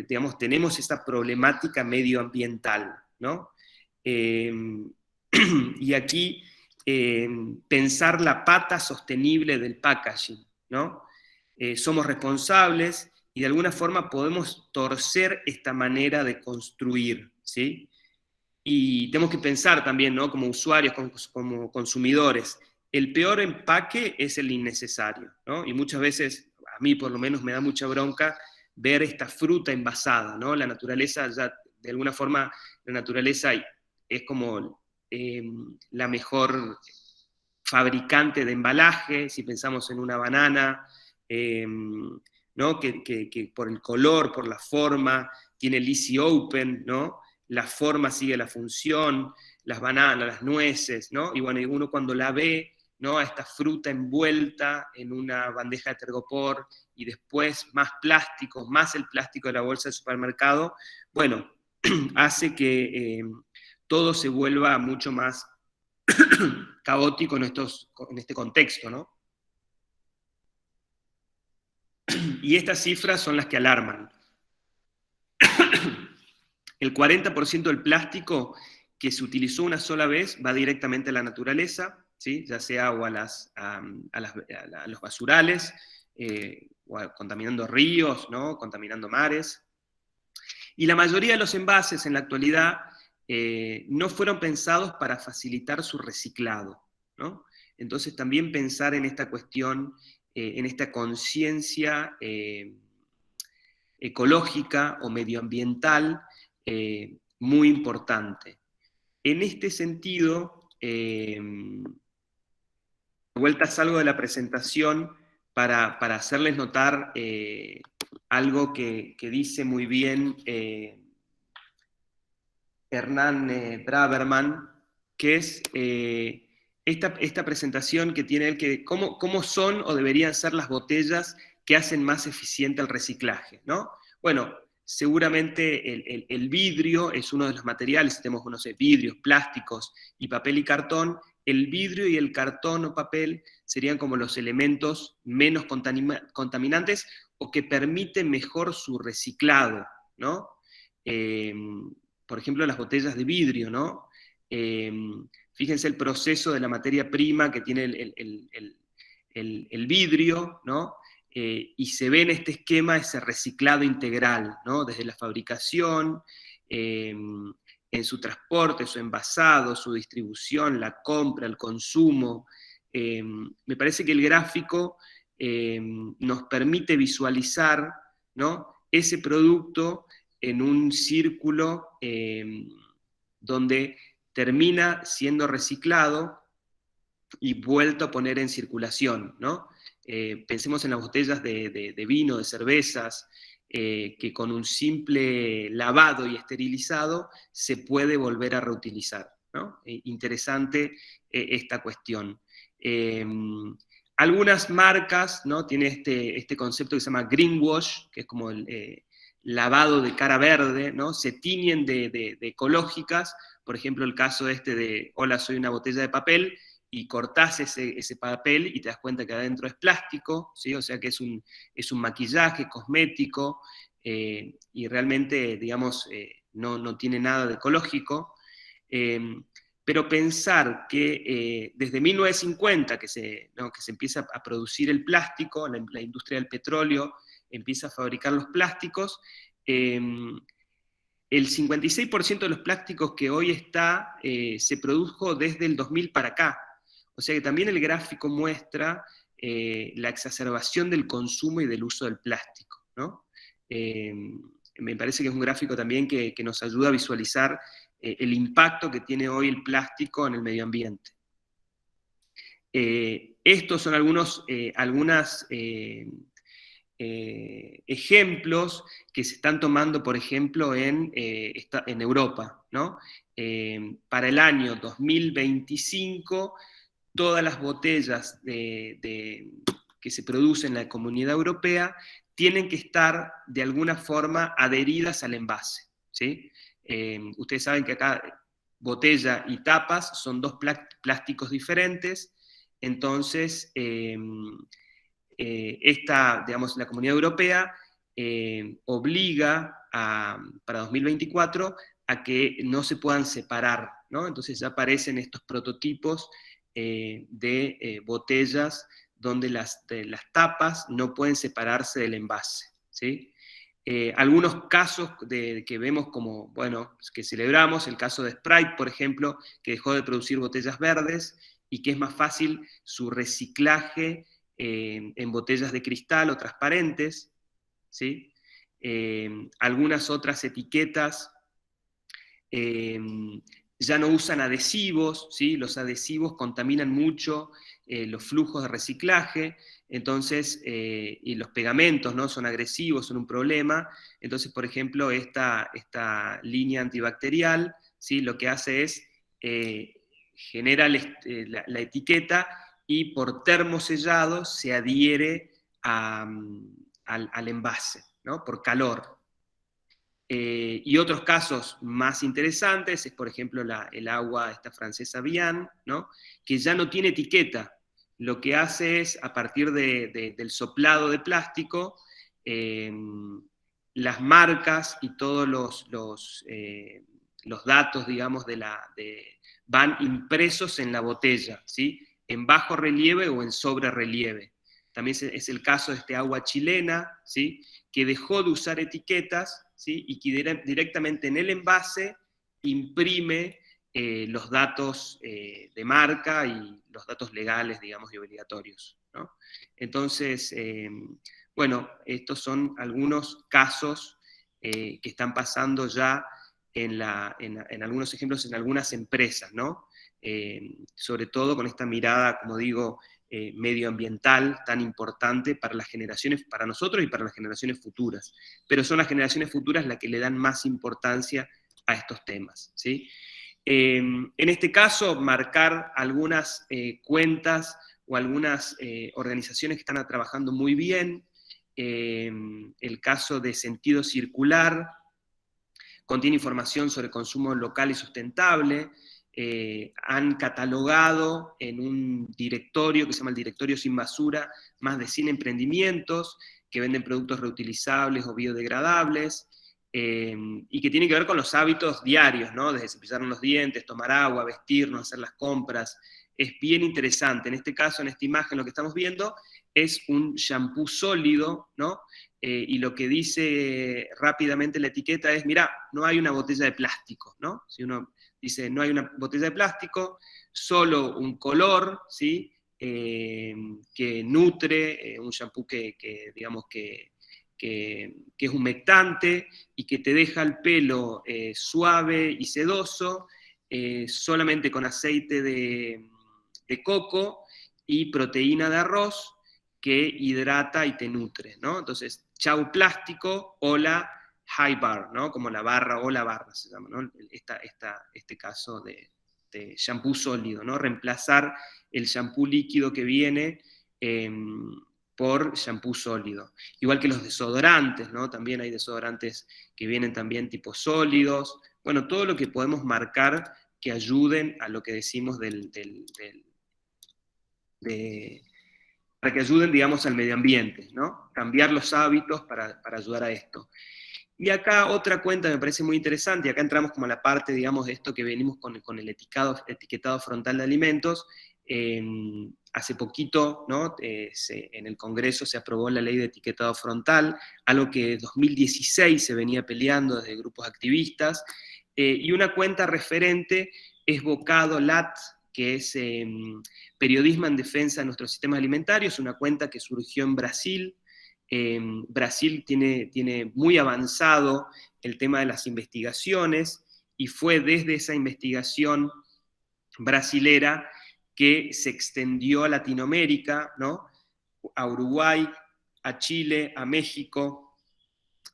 digamos, tenemos esta problemática medioambiental, ¿no? Y aquí pensar la pata sostenible del packaging, ¿no? Somos responsables y de alguna forma podemos torcer esta manera de construir, ¿sí? Y tenemos que pensar también, ¿no?, como usuarios, como consumidores, el peor empaque es el innecesario, ¿no? Y muchas veces, a mí por lo menos me da mucha bronca ver esta fruta envasada, ¿no? La naturaleza ya, de alguna forma, la naturaleza es como la mejor fabricante de embalaje, si pensamos en una banana, ¿no?, que por el color, por la forma, tiene el easy open, ¿no? La forma sigue la función, las bananas, las nueces, ¿no? Y bueno, y uno cuando la ve, ¿no?, a esta fruta envuelta en una bandeja de tergopor, y después más plásticos, más el plástico de la bolsa del supermercado, bueno, hace que todo se vuelva mucho más caótico en este contexto, ¿no? Y estas cifras son las que alarman. El 40% del plástico que se utilizó una sola vez va directamente a la naturaleza, ¿sí?, ya sea o a los basurales, o contaminando ríos, ¿no?, contaminando mares. Y la mayoría de los envases en la actualidad no fueron pensados para facilitar su reciclado, ¿no? Entonces también pensar en esta cuestión, en esta conciencia ecológica o medioambiental, muy importante. En este sentido, de vuelta salgo de la presentación para hacerles notar algo que dice muy bien Hernán Braverman, que es esta presentación que tiene él, que cómo son o deberían ser las botellas que hacen más eficiente el reciclaje, ¿no? Bueno, seguramente el vidrio es uno de los materiales, si tenemos, no sé, vidrios, plásticos y papel y cartón. El vidrio y el cartón o papel serían como los elementos menos contaminantes o que permiten mejor su reciclado, ¿no? Por ejemplo, las botellas de vidrio, ¿no? Fíjense el proceso de la materia prima que tiene el vidrio, ¿no? Y se ve en este esquema ese reciclado integral, ¿no? Desde la fabricación, en su transporte, su envasado, su distribución, la compra, el consumo. Me parece que el gráfico nos permite visualizar, ¿no? Ese producto en un círculo donde termina siendo reciclado y vuelto a poner en circulación, ¿no? Pensemos en las botellas de vino, de cervezas, que con un simple lavado y esterilizado se puede volver a reutilizar, ¿no? Interesante esta cuestión. Algunas marcas, ¿no? Tienen este concepto que se llama greenwash, que es como el lavado de cara verde, ¿no? Se tiñen de ecológicas, por ejemplo el caso de hola, soy una botella de papel, y cortás ese papel y te das cuenta que adentro es plástico, ¿sí? O sea que es un maquillaje cosmético, y realmente, digamos, no tiene nada de ecológico. Pero pensar que desde 1950 que se empieza a producir el plástico, la industria del petróleo empieza a fabricar los plásticos, el 56% de los plásticos que hoy está se produjo desde el 2000 para acá. O sea que también el gráfico muestra la exacerbación del consumo y del uso del plástico, ¿no? Me parece que es un gráfico también que nos ayuda a visualizar el impacto que tiene hoy el plástico en el medio ambiente. Estos son algunos ejemplos que se están tomando, por ejemplo, en Europa, ¿no? Para el año 2025, todas las botellas que se producen en la Comunidad Europea tienen que estar de alguna forma adheridas al envase, ¿sí? Ustedes saben que acá botella y tapas son dos plásticos diferentes, entonces digamos, la Comunidad Europea obliga para 2024 a que no se puedan separar, ¿no? Entonces ya aparecen estos prototipos de botellas donde las tapas no pueden separarse del envase, ¿sí? Algunos casos que vemos como, bueno, que celebramos, el caso de Sprite, por ejemplo, que dejó de producir botellas verdes y que es más fácil su reciclaje en botellas de cristal o transparentes, ¿sí? Algunas otras etiquetas ya no usan adhesivos, ¿sí? Los adhesivos contaminan mucho los flujos de reciclaje, entonces, y los pegamentos, ¿no? Son agresivos, son un problema. Entonces, por ejemplo, esta línea antibacterial, ¿sí? Lo que hace es genera la etiqueta y por termosellado se adhiere al envase, ¿no? Por calor. Y otros casos más interesantes es, por ejemplo, el agua esta francesa Vian, ¿no? Que ya no tiene etiqueta. Lo que hace es, a partir del soplado de plástico, las marcas y todos los datos, digamos, van impresos en la botella, ¿sí? En bajo relieve o en sobre relieve. También es el caso de este agua chilena, ¿sí? Que dejó de usar etiquetas, ¿sí? Y que directamente en el envase imprime los datos de marca y los datos legales, digamos, y obligatorios, ¿no? Entonces, bueno, estos son algunos casos que están pasando ya en algunos ejemplos en algunas empresas, ¿no? Sobre todo con esta mirada, como digo, medioambiental tan importante para las generaciones, para nosotros y para las generaciones futuras. Pero son las generaciones futuras las que le dan más importancia a estos temas, ¿sí? En este caso, marcar algunas cuentas o algunas organizaciones que están trabajando muy bien el caso de Sentido Circular, contiene información sobre consumo local y sustentable. Han catalogado en un directorio que se llama el Directorio Sin Basura más de 100 emprendimientos que venden productos reutilizables o biodegradables, y que tienen que ver con los hábitos diarios, ¿no? Desde cepillarnos los dientes, tomar agua, vestirnos, hacer las compras. Es bien interesante. En este caso, en esta imagen, lo que estamos viendo es un shampoo sólido, ¿no? Y lo que dice rápidamente la etiqueta es, mirá, no hay una botella de plástico, ¿no? Si uno dice, no hay una botella de plástico, solo un color, ¿sí? Que nutre, un shampoo digamos que es humectante y que te deja el pelo suave y sedoso, solamente con aceite de coco y proteína de arroz, que hidrata y te nutre, ¿no? Entonces, chau plástico, hola high bar, ¿no? Como la barra o la barra se llama, ¿no? Este caso de shampoo sólido, ¿no? Reemplazar el shampoo líquido que viene por shampoo sólido. Igual que los desodorantes, ¿no? También hay desodorantes que vienen también tipo sólidos. Bueno, todo lo que podemos marcar que ayuden a lo que decimos para que ayuden, digamos, al medio ambiente, ¿no? Cambiar los hábitos para ayudar a esto. Y acá otra cuenta me parece muy interesante, y acá entramos como a la parte, digamos, de esto que venimos con el etiquetado frontal de alimentos. Hace poquito, ¿no? En el Congreso se aprobó la ley de etiquetado frontal, algo que en 2016 se venía peleando desde grupos activistas, y una cuenta referente es Bocado Lat, que es Periodismo en Defensa de Nuestros Sistemas Alimentarios, una cuenta que surgió en Brasil. Brasil tiene muy avanzado el tema de las investigaciones, y fue desde esa investigación brasilera que se extendió a Latinoamérica, ¿no? A Uruguay, a Chile, a México,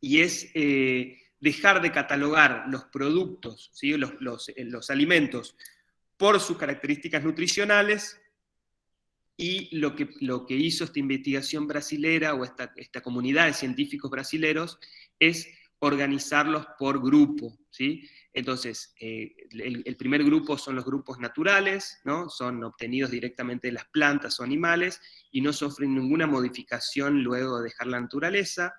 y es dejar de catalogar los productos, ¿sí? los alimentos por sus características nutricionales. Y lo que hizo esta investigación brasilera, o esta comunidad de científicos brasileros, es organizarlos por grupo, ¿sí? Entonces, el primer grupo son los grupos naturales, ¿no? Son obtenidos directamente de las plantas o animales, y no sufren ninguna modificación luego de dejar la naturaleza.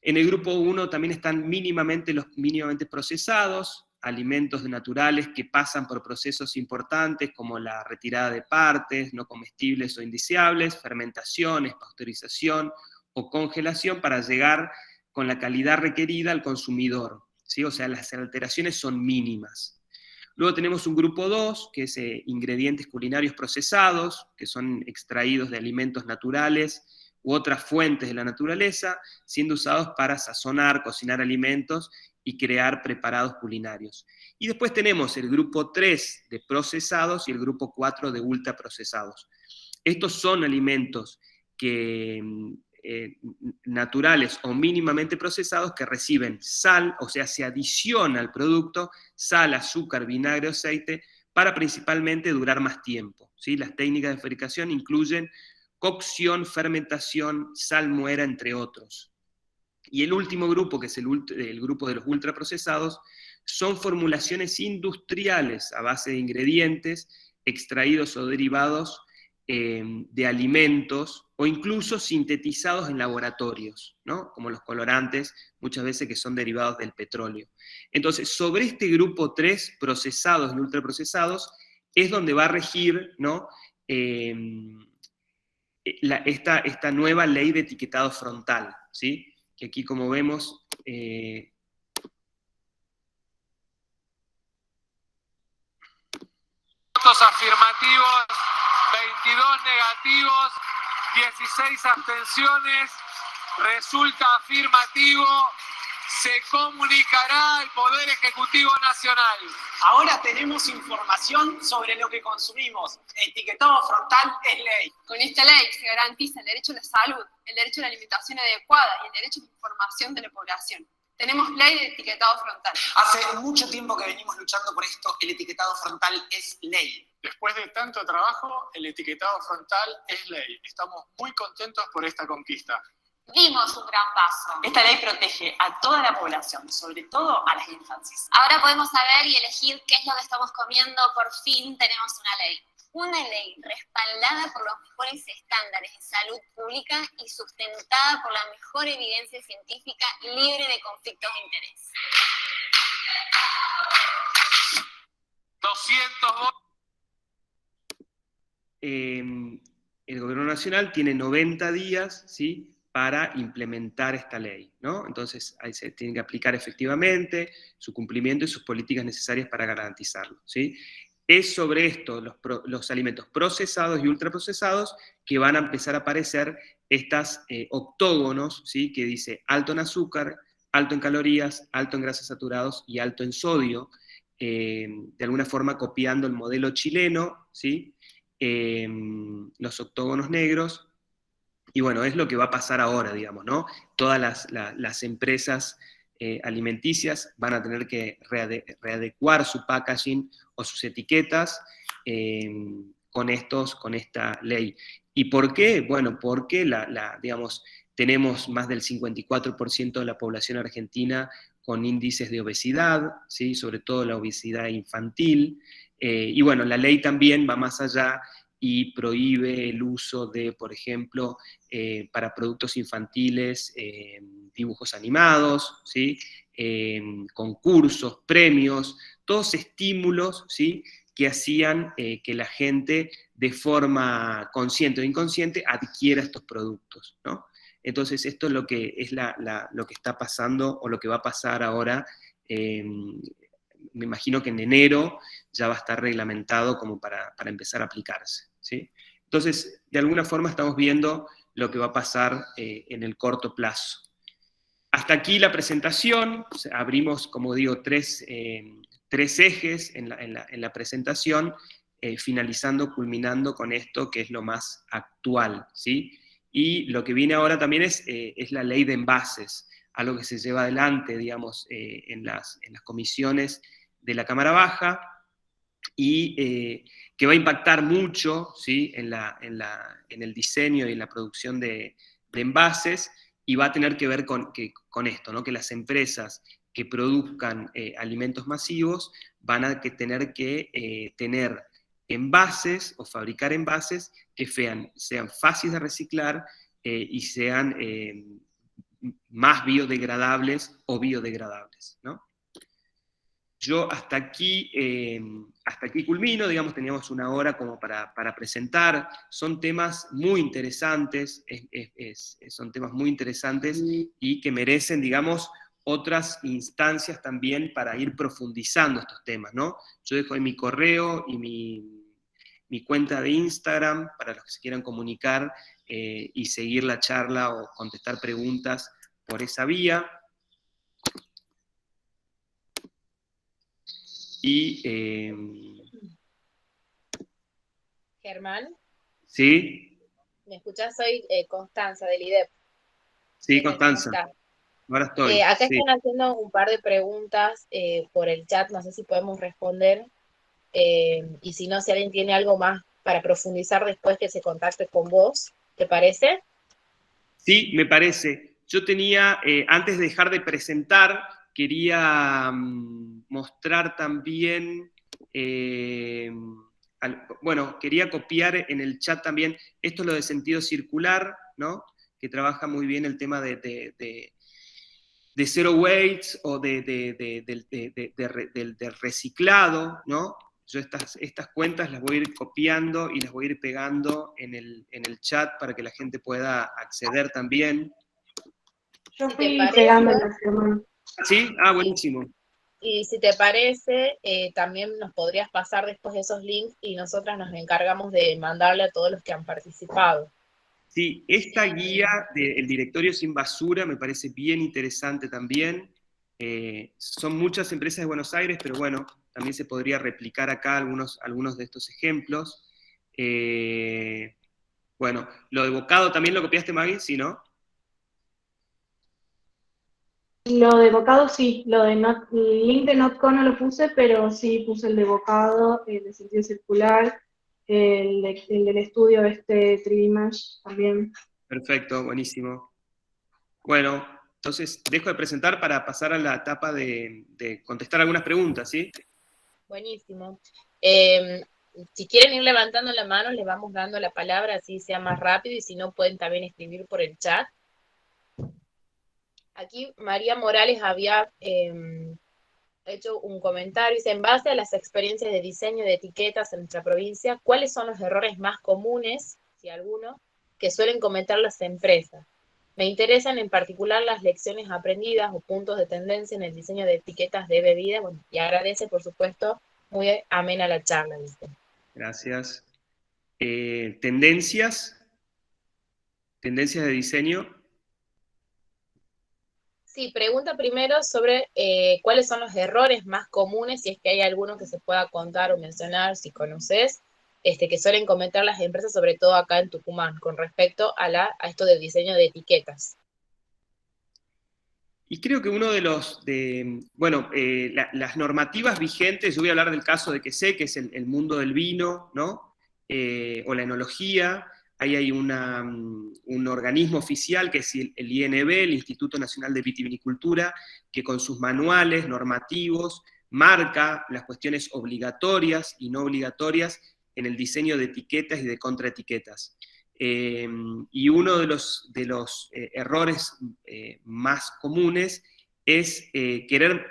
En el grupo 1 también están los mínimamente procesados, alimentos naturales que pasan por procesos importantes como la retirada de partes no comestibles o indeseables, fermentaciones, pasteurización o congelación para llegar con la calidad requerida al consumidor, ¿sí? O sea, las alteraciones son mínimas. Luego tenemos un grupo 2, que es ingredientes culinarios procesados, que son extraídos de alimentos naturales u otras fuentes de la naturaleza, siendo usados para sazonar, cocinar alimentos y crear preparados culinarios. Y después tenemos el grupo 3 de procesados y el grupo 4 de ultraprocesados. Estos son alimentos naturales o mínimamente procesados que reciben sal, o sea, se adiciona al producto sal, azúcar, vinagre o aceite para principalmente durar más tiempo, ¿sí? Las técnicas de fabricación incluyen cocción, fermentación, salmuera, entre otros. Y el último grupo, que es el grupo de los ultraprocesados, son formulaciones industriales a base de ingredientes extraídos o derivados de alimentos, o incluso sintetizados en laboratorios, ¿no? Como los colorantes, muchas veces que son derivados del petróleo. Entonces, sobre este grupo 3, procesados y ultraprocesados, es donde va a regir, ¿no? Esta nueva ley de etiquetado frontal, ¿sí? Que aquí, como vemos, votos afirmativos, 22 negativos, 16 abstenciones. Resulta afirmativo. Se comunicará al Poder Ejecutivo Nacional. Ahora tenemos información sobre lo que consumimos. Etiquetado frontal es ley. Con esta ley se garantiza el derecho a la salud, el derecho a la alimentación adecuada y el derecho a la información de la población. Tenemos ley de etiquetado frontal. Hace mucho tiempo que venimos luchando por esto. El etiquetado frontal es ley. Después de tanto trabajo, el etiquetado frontal es ley. Estamos muy contentos por esta conquista. Dimos un gran paso. Esta ley protege a toda la población, sobre todo a las infancias. Ahora podemos saber y elegir qué es lo que estamos comiendo. Por fin tenemos una ley. Una ley respaldada por los mejores estándares de salud pública y sustentada por la mejor evidencia científica, libre de conflictos de interés. 200 votos. El Gobierno Nacional tiene 90 días, ¿sí?, para implementar esta ley, ¿no? Entonces, ahí se tiene que aplicar efectivamente su cumplimiento y sus políticas necesarias para garantizarlo, ¿sí? Es sobre esto, los alimentos procesados y ultraprocesados, que van a empezar a aparecer estas octógonos, ¿sí?, que dice alto en azúcar, alto en calorías, alto en grasas saturados y alto en sodio, de alguna forma copiando el modelo chileno, ¿sí?, los octógonos negros. Y bueno, es lo que va a pasar ahora, digamos, ¿no? Todas las empresas alimenticias van a tener que readecuar su packaging o sus etiquetas con esta ley. ¿Y por qué? Bueno, porque digamos, tenemos más del 54% de la población argentina con índices de obesidad, ¿sí?, sobre todo la obesidad infantil, y bueno, la ley también va más allá y prohíbe el uso de, por ejemplo, para productos infantiles, dibujos animados, ¿sí?, concursos, premios, todos estímulos, ¿sí?, que hacían que la gente de forma consciente o inconsciente adquiera estos productos, ¿no? Entonces esto es lo que está pasando o lo que va a pasar ahora. Me imagino que en enero ya va a estar reglamentado como para empezar a aplicarse, ¿sí? Entonces, de alguna forma estamos viendo lo que va a pasar en el corto plazo. Hasta aquí la presentación. Abrimos, como digo, tres ejes en la presentación, finalizando, culminando con esto que es lo más actual, ¿sí? Y lo que viene ahora también es la ley de envases, algo que se lleva adelante, digamos, en las comisiones de la Cámara Baja, y que va a impactar mucho, ¿sí?, en el diseño y en la producción de envases, y va a tener que ver con esto, ¿no?, que las empresas que produzcan alimentos masivos van a tener que tener envases o fabricar envases que sean fáciles de reciclar y sean más biodegradables o biodegradables, ¿no? Yo hasta aquí culmino, digamos, teníamos una hora como para presentar. Son temas muy interesantes, son temas muy interesantes y que merecen, digamos, otras instancias también para ir profundizando estos temas, ¿no? Yo dejo ahí mi correo y mi cuenta de Instagram para los que se quieran comunicar y seguir la charla o contestar preguntas por esa vía. Y Germán, ¿sí? ¿me escuchás? Soy Constanza, del IDEP. Sí, Constanza. Ahora estoy. Acá sí. están haciendo un par de preguntas por el chat, no sé si podemos responder. Y si no, si alguien tiene algo más para profundizar después, que se contacte con vos, ¿te parece? Sí, me parece. Yo tenía, antes de dejar de presentar, quería mostrar también, bueno, quería copiar en el chat también, esto es lo de sentido circular, ¿no?, que trabaja muy bien el tema de zero waste o del reciclado, ¿no? Yo estas cuentas las voy a ir copiando y las voy a ir pegando en el chat para que la gente pueda acceder también. Yo Si fui te parece, pegándolas, hermano. ¿Sí? Ah, buenísimo. Y si te parece, también nos podrías pasar después esos links y nosotras nos encargamos de mandarle a todos los que han participado. Sí, esta guía del Directorio Sin Basura me parece bien interesante también. Son muchas empresas de Buenos Aires, pero bueno, también se podría replicar acá algunos de estos ejemplos. Bueno, lo de Bocado también lo copiaste, Maggie, ¿sí, no? Lo de Bocado sí, el link de Notco no lo puse, pero sí puse el de Bocado, el de sentido circular, el del estudio 3D Mesh también. Perfecto, buenísimo. Bueno, entonces dejo de presentar para pasar a la etapa de contestar algunas preguntas, ¿sí? Buenísimo. Si quieren ir levantando la mano, les vamos dando la palabra, así sea más rápido, y si no, pueden también escribir por el chat. Aquí María Morales había hecho un comentario, dice, en base a las experiencias de diseño de etiquetas en nuestra provincia, ¿cuáles son los errores más comunes, si alguno, que suelen cometer las empresas? Me interesan en particular las lecciones aprendidas o puntos de tendencia en el diseño de etiquetas de bebida. Bueno, y agradece, por supuesto, muy amena la charla, dice. Gracias. Tendencias de diseño. Sí, pregunta primero sobre cuáles son los errores más comunes, si es que hay alguno que se pueda contar o mencionar, si conoces, que suelen cometer las empresas, sobre todo acá en Tucumán, con respecto a esto del diseño de etiquetas. Y creo que uno de las normativas vigentes, yo voy a hablar del caso de que sé, que es el mundo del vino, ¿no? O la enología. Ahí hay un organismo oficial que es el INB, el Instituto Nacional de Vitivinicultura, que con sus manuales normativos marca las cuestiones obligatorias y no obligatorias en el diseño de etiquetas y de contraetiquetas. Y uno de los errores más comunes es querer,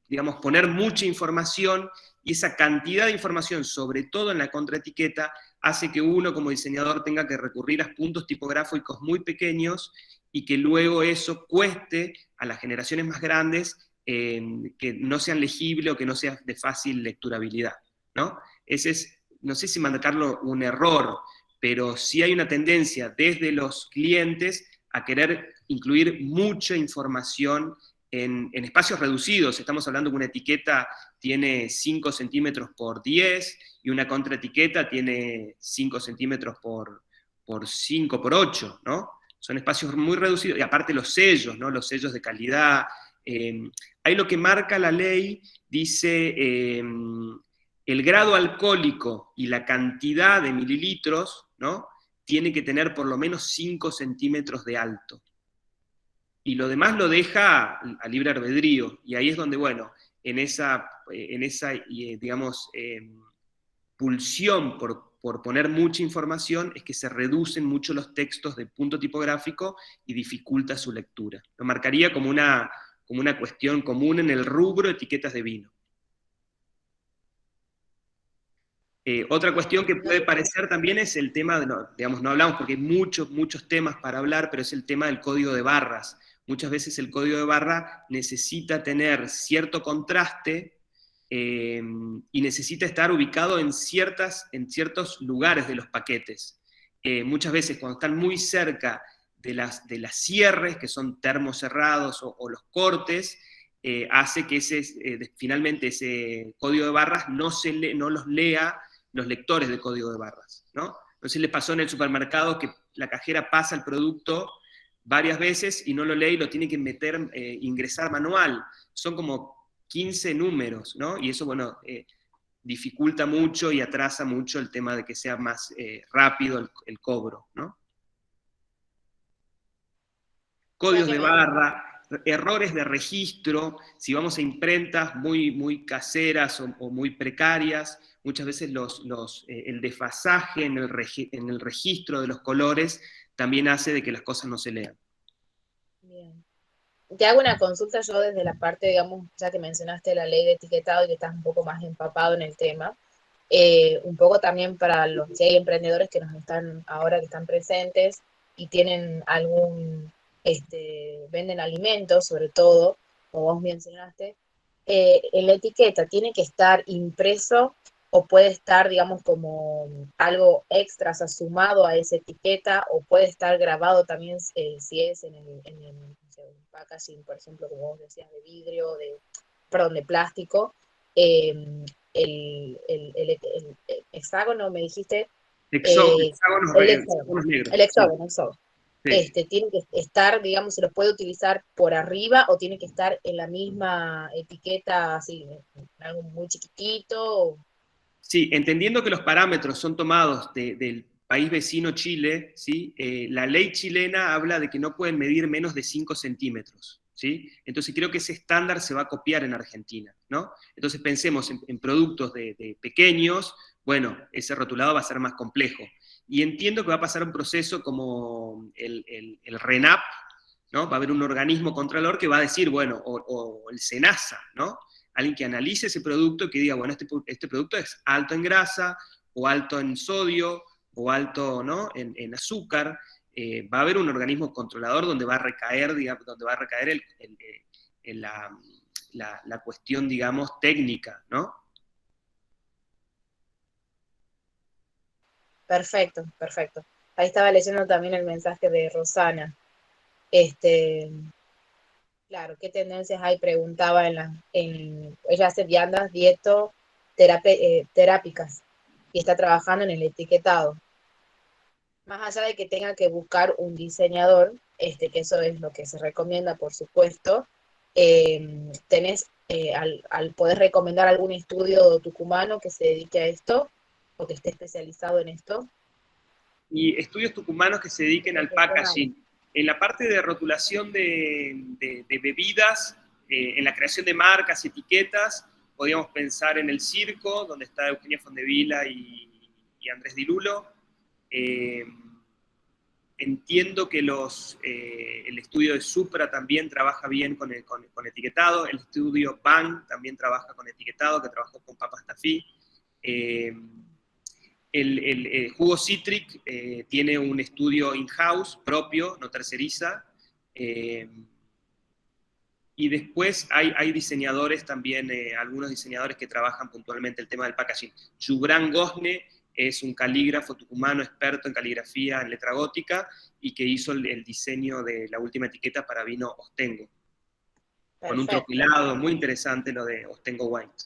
digamos, poner mucha información, y esa cantidad de información, sobre todo en la contraetiqueta, hace que uno como diseñador tenga que recurrir a puntos tipográficos muy pequeños, y que luego eso cueste a las generaciones más grandes que no sean legibles o que no sean de fácil lecturabilidad, ¿no? Ese es, no sé si marcarlo un error, pero sí hay una tendencia desde los clientes a querer incluir mucha información en espacios reducidos. Estamos hablando que una etiqueta tiene 5 centímetros por 10, y una contraetiqueta tiene 5 centímetros por 5 por 8, ¿no? Son espacios muy reducidos, y aparte los sellos, ¿no? Los sellos de calidad. Ahí lo que marca la ley dice el grado alcohólico y la cantidad de mililitros, ¿no? Tiene que tener por lo menos 5 centímetros de alto. Y lo demás lo deja a libre albedrío. Y ahí es donde, bueno, en esa digamos, pulsión por poner mucha información, es que se reducen mucho los textos de punto tipográfico y dificulta su lectura. Lo marcaría como una cuestión común en el rubro etiquetas de vino. Otra cuestión que puede parecer también es el tema, digamos, no hablamos porque hay muchos temas para hablar, pero es el tema del código de barras. Muchas veces el código de barra necesita tener cierto contraste y necesita estar ubicado en ciertos lugares de los paquetes. Muchas veces cuando están muy cerca de las cierres, que son termocerrados o los cortes, hace que finalmente ese código de barras no los lea los lectores del código de barras, ¿no? Entonces le pasó en el supermercado que la cajera pasa el producto varias veces y no lo lee y lo tiene que ingresar manual. Son como 15 números, ¿no? Y eso, bueno, dificulta mucho y atrasa mucho el tema de que sea más rápido el cobro, ¿no? Códigos de barra, errores de registro. Si vamos a imprentas muy caseras o muy precarias, muchas veces el desfasaje en el registro de los colores también hace de que las cosas no se lean. Bien. Te hago una consulta yo desde la parte, digamos, ya que mencionaste la ley de etiquetado y que estás un poco más empapado en el tema, un poco también para si hay emprendedores que ahora que están presentes y tienen venden alimentos, sobre todo, como vos mencionaste, en la etiqueta tiene que estar impreso o puede estar, digamos, como algo extra, o sea, sumado a esa etiqueta, o puede estar grabado también si es en el packaging, por ejemplo, como vos decías, de vidrio, de plástico. El hexágono, me dijiste. El hexágono. Sí. Tiene que estar, digamos, se lo puede utilizar por arriba o tiene que estar en la misma etiqueta, así, algo muy chiquitito. Sí, entendiendo que los parámetros son tomados país vecino Chile, ¿sí? La ley chilena habla de que no pueden medir menos de 5 centímetros, ¿sí? Entonces creo que ese estándar se va a copiar en Argentina, ¿no? Entonces pensemos en productos de pequeños, bueno, ese rotulado va a ser más complejo. Y entiendo que va a pasar un proceso como el RENAP, ¿no? Va a haber un organismo controlador que va a decir, bueno, o el SENASA, ¿no? Alguien que analice ese producto y que diga, bueno, este producto es alto en grasa, o alto en sodio, o alto, ¿no? en azúcar. Va a haber un organismo controlador donde va a recaer, digamos, donde va a recaer la cuestión, digamos, técnica, ¿no? Perfecto, perfecto. Ahí estaba leyendo también el mensaje de Rosana. Claro, ¿qué tendencias hay? Preguntaba ella hace viandas terápicas y está trabajando en el etiquetado. Más allá de que tenga que buscar un diseñador, que eso es lo que se recomienda, por supuesto, tenés, al poder recomendar algún estudio tucumano que se dedique a esto, o que esté especializado en esto. Y estudios tucumanos que se dediquen al packaging. En la parte de rotulación de bebidas, en la creación de marcas, etiquetas, podríamos pensar en el Circo, donde está Eugenia Fondevila y Andrés Di Lulo. Entiendo que el estudio de Supra también trabaja bien con etiquetado, el estudio BAN también trabaja con etiquetado, que trabajó con Papas Tafí. El jugo Citric tiene un estudio in-house propio, no terceriza. Y después hay diseñadores también, algunos diseñadores que trabajan puntualmente el tema del packaging. Jubran Gosne es un calígrafo tucumano experto en caligrafía en letra gótica y que hizo el diseño de la última etiqueta para vino Ostengo. Perfecto. Con un tropilado muy interesante, lo de Ostengo White.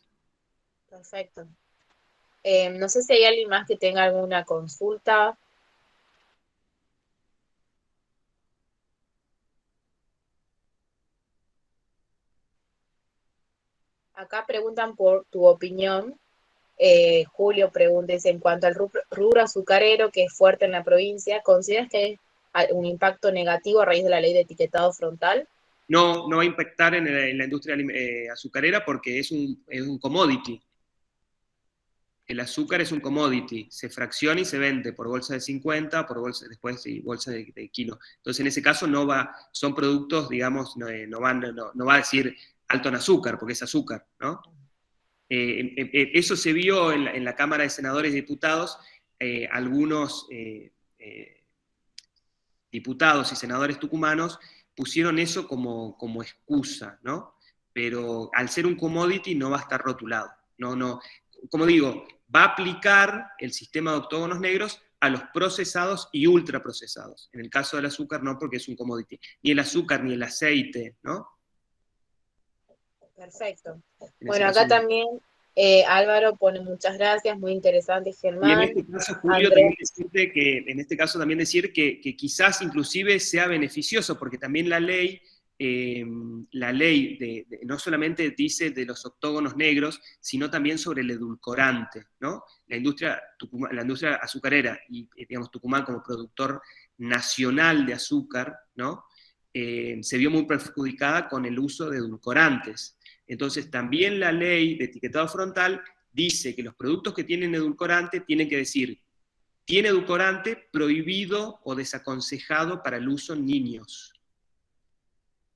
Perfecto. No sé si hay alguien más que tenga alguna consulta. Acá preguntan por tu opinión. Julio pregunta, dice, en cuanto al rubro azucarero, que es fuerte en la provincia, ¿consideras que hay un impacto negativo a raíz de la ley de etiquetado frontal? No va a impactar en la industria azucarera porque es un commodity. El azúcar es un commodity, se fracciona y se vende por bolsa de 50, por bolsa después y bolsa de kilo. Entonces, en ese caso son productos, digamos, no va a decir alto en azúcar, porque es azúcar, ¿no? Eso se vio en la Cámara de Senadores y Diputados, algunos diputados y senadores tucumanos pusieron eso como excusa, ¿no? Pero al ser un commodity no va a estar rotulado, como digo, va a aplicar el sistema de octógonos negros a los procesados y ultraprocesados. En el caso del azúcar no, porque es un commodity. Ni el azúcar, ni el aceite, ¿no? Perfecto. Bueno, acá también Álvaro pone muchas gracias, muy interesante, Germán. Y en este caso, Julio, también decir que quizás inclusive sea beneficioso, porque también la ley no solamente dice de los octógonos negros, sino también sobre el edulcorante, ¿no? La industria azucarera, y digamos Tucumán como productor nacional de azúcar, ¿no? Se vio muy perjudicada con el uso de edulcorantes. Entonces también la ley de etiquetado frontal dice que los productos que tienen edulcorante tienen que decir, tiene edulcorante prohibido o desaconsejado para el uso en niños,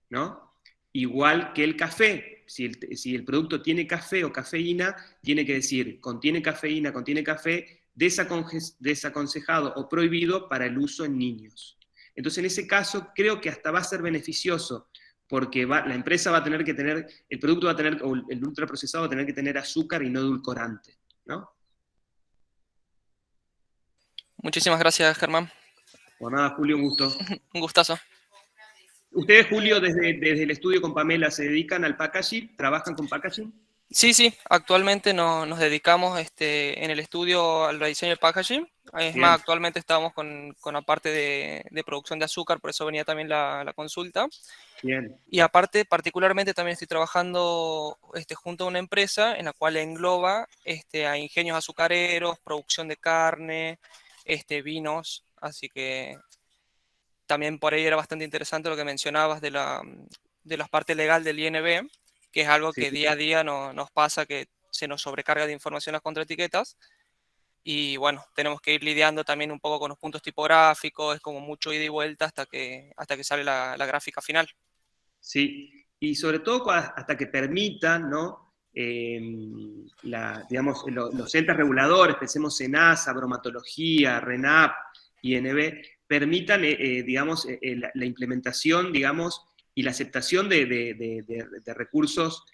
¿no? Igual que el café, si el producto tiene café o cafeína, tiene que decir, contiene cafeína, contiene café, desaconsejado o prohibido para el uso en niños. Entonces en ese caso creo que hasta va a ser beneficioso, porque la empresa va a tener que tener, el producto va a tener, o el ultraprocesado va a tener que tener azúcar y no edulcorante, ¿no? Muchísimas gracias, Germán. Por nada, Julio, un gusto. Un gustazo. ¿Ustedes, Julio, desde el estudio con Pamela, se dedican al packaging? ¿Trabajan con packaging? Sí, actualmente nos dedicamos en el estudio al rediseño del packaging. Es más, actualmente estamos con la parte de producción de azúcar, por eso venía también la consulta. Bien. Y aparte, particularmente también estoy trabajando junto a una empresa en la cual engloba a ingenios azucareros, producción de carne, vinos, así que también por ahí era bastante interesante lo que mencionabas de la parte legal del INB, que es algo que día a día nos pasa, que se nos sobrecarga de información las contraetiquetas, y bueno, tenemos que ir lidiando también un poco con los puntos tipográficos, es como mucho ida y vuelta hasta que sale la gráfica final. Sí, y sobre todo hasta que permitan, ¿no? Digamos, los entes reguladores, pensemos en SENASA, bromatología, RENAP, INB, permitan, digamos, la implementación, digamos, y la aceptación de recursos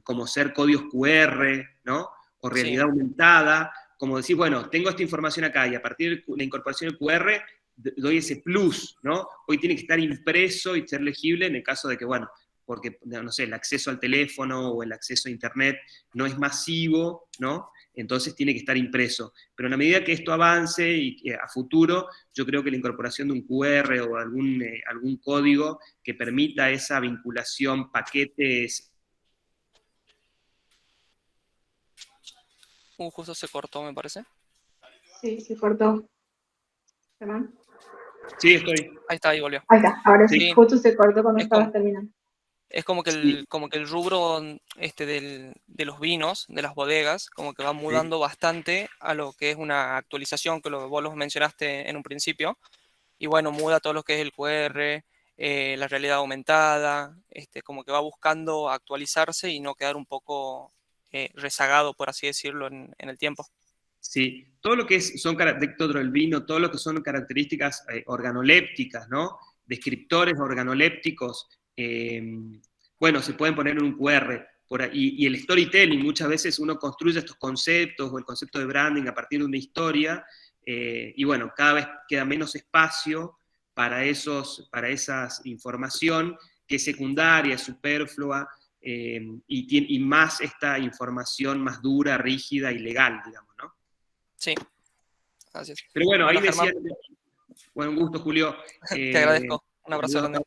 como ser códigos QR, ¿no? O realidad aumentada, como decir, bueno, tengo esta información acá y a partir de la incorporación del QR doy ese plus, ¿no? Hoy tiene que estar impreso y ser legible en el caso de que, bueno, porque, no sé, el acceso al teléfono o el acceso a internet no es masivo, ¿no? Entonces tiene que estar impreso. Pero en la medida que esto avance y a futuro, yo creo que la incorporación de un QR o algún código que permita esa vinculación, paquetes. Justo se cortó, me parece. Sí, se cortó. ¿Perdón? Sí, estoy. Ahí está, ahí volvió. Ahí está, ahora sí, justo se cortó cuando estabas terminando. Es como que el rubro de los vinos, de las bodegas, como que va mudando bastante a lo que es una actualización, que vos lo mencionaste en un principio, y bueno, muda todo lo que es el QR, la realidad aumentada, como que va buscando actualizarse y no quedar un poco rezagado, por así decirlo, en el tiempo. Sí, todo lo que son características del vino, todo lo que son características organolépticas, ¿no? Descriptores organolépticos, bueno, se pueden poner en un QR. Y el storytelling, muchas veces uno construye estos conceptos o el concepto de branding a partir de una historia, y bueno, cada vez queda menos espacio para esa información que es secundaria, es superflua, y más esta información más dura, rígida y legal, digamos, ¿no? Sí, así es. Pero bueno, ahí decía, bueno, un gusto, Julio. Te agradezco, un abrazo grande.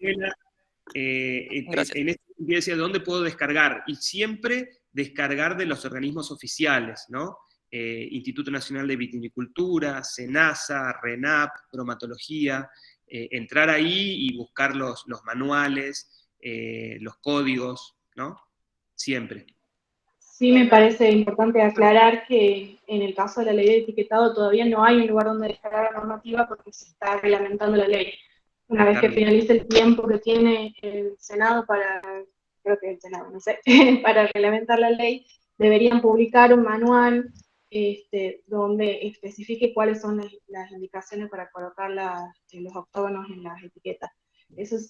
En este decía, ¿de dónde puedo descargar? Y siempre descargar de los organismos oficiales, ¿no? Instituto Nacional de Vitivinicultura, SENASA, RENAP, bromatología, entrar ahí y buscar los manuales, los códigos, ¿no? Siempre. Sí, me parece importante aclarar que en el caso de la ley de etiquetado todavía no hay un lugar donde descargar la normativa porque se está reglamentando la ley. Una vez que finalice el tiempo que tiene el Senado creo que el Senado, no sé, para reglamentar la ley, deberían publicar un manual donde especifique cuáles son las indicaciones para colocar los octógonos en las etiquetas.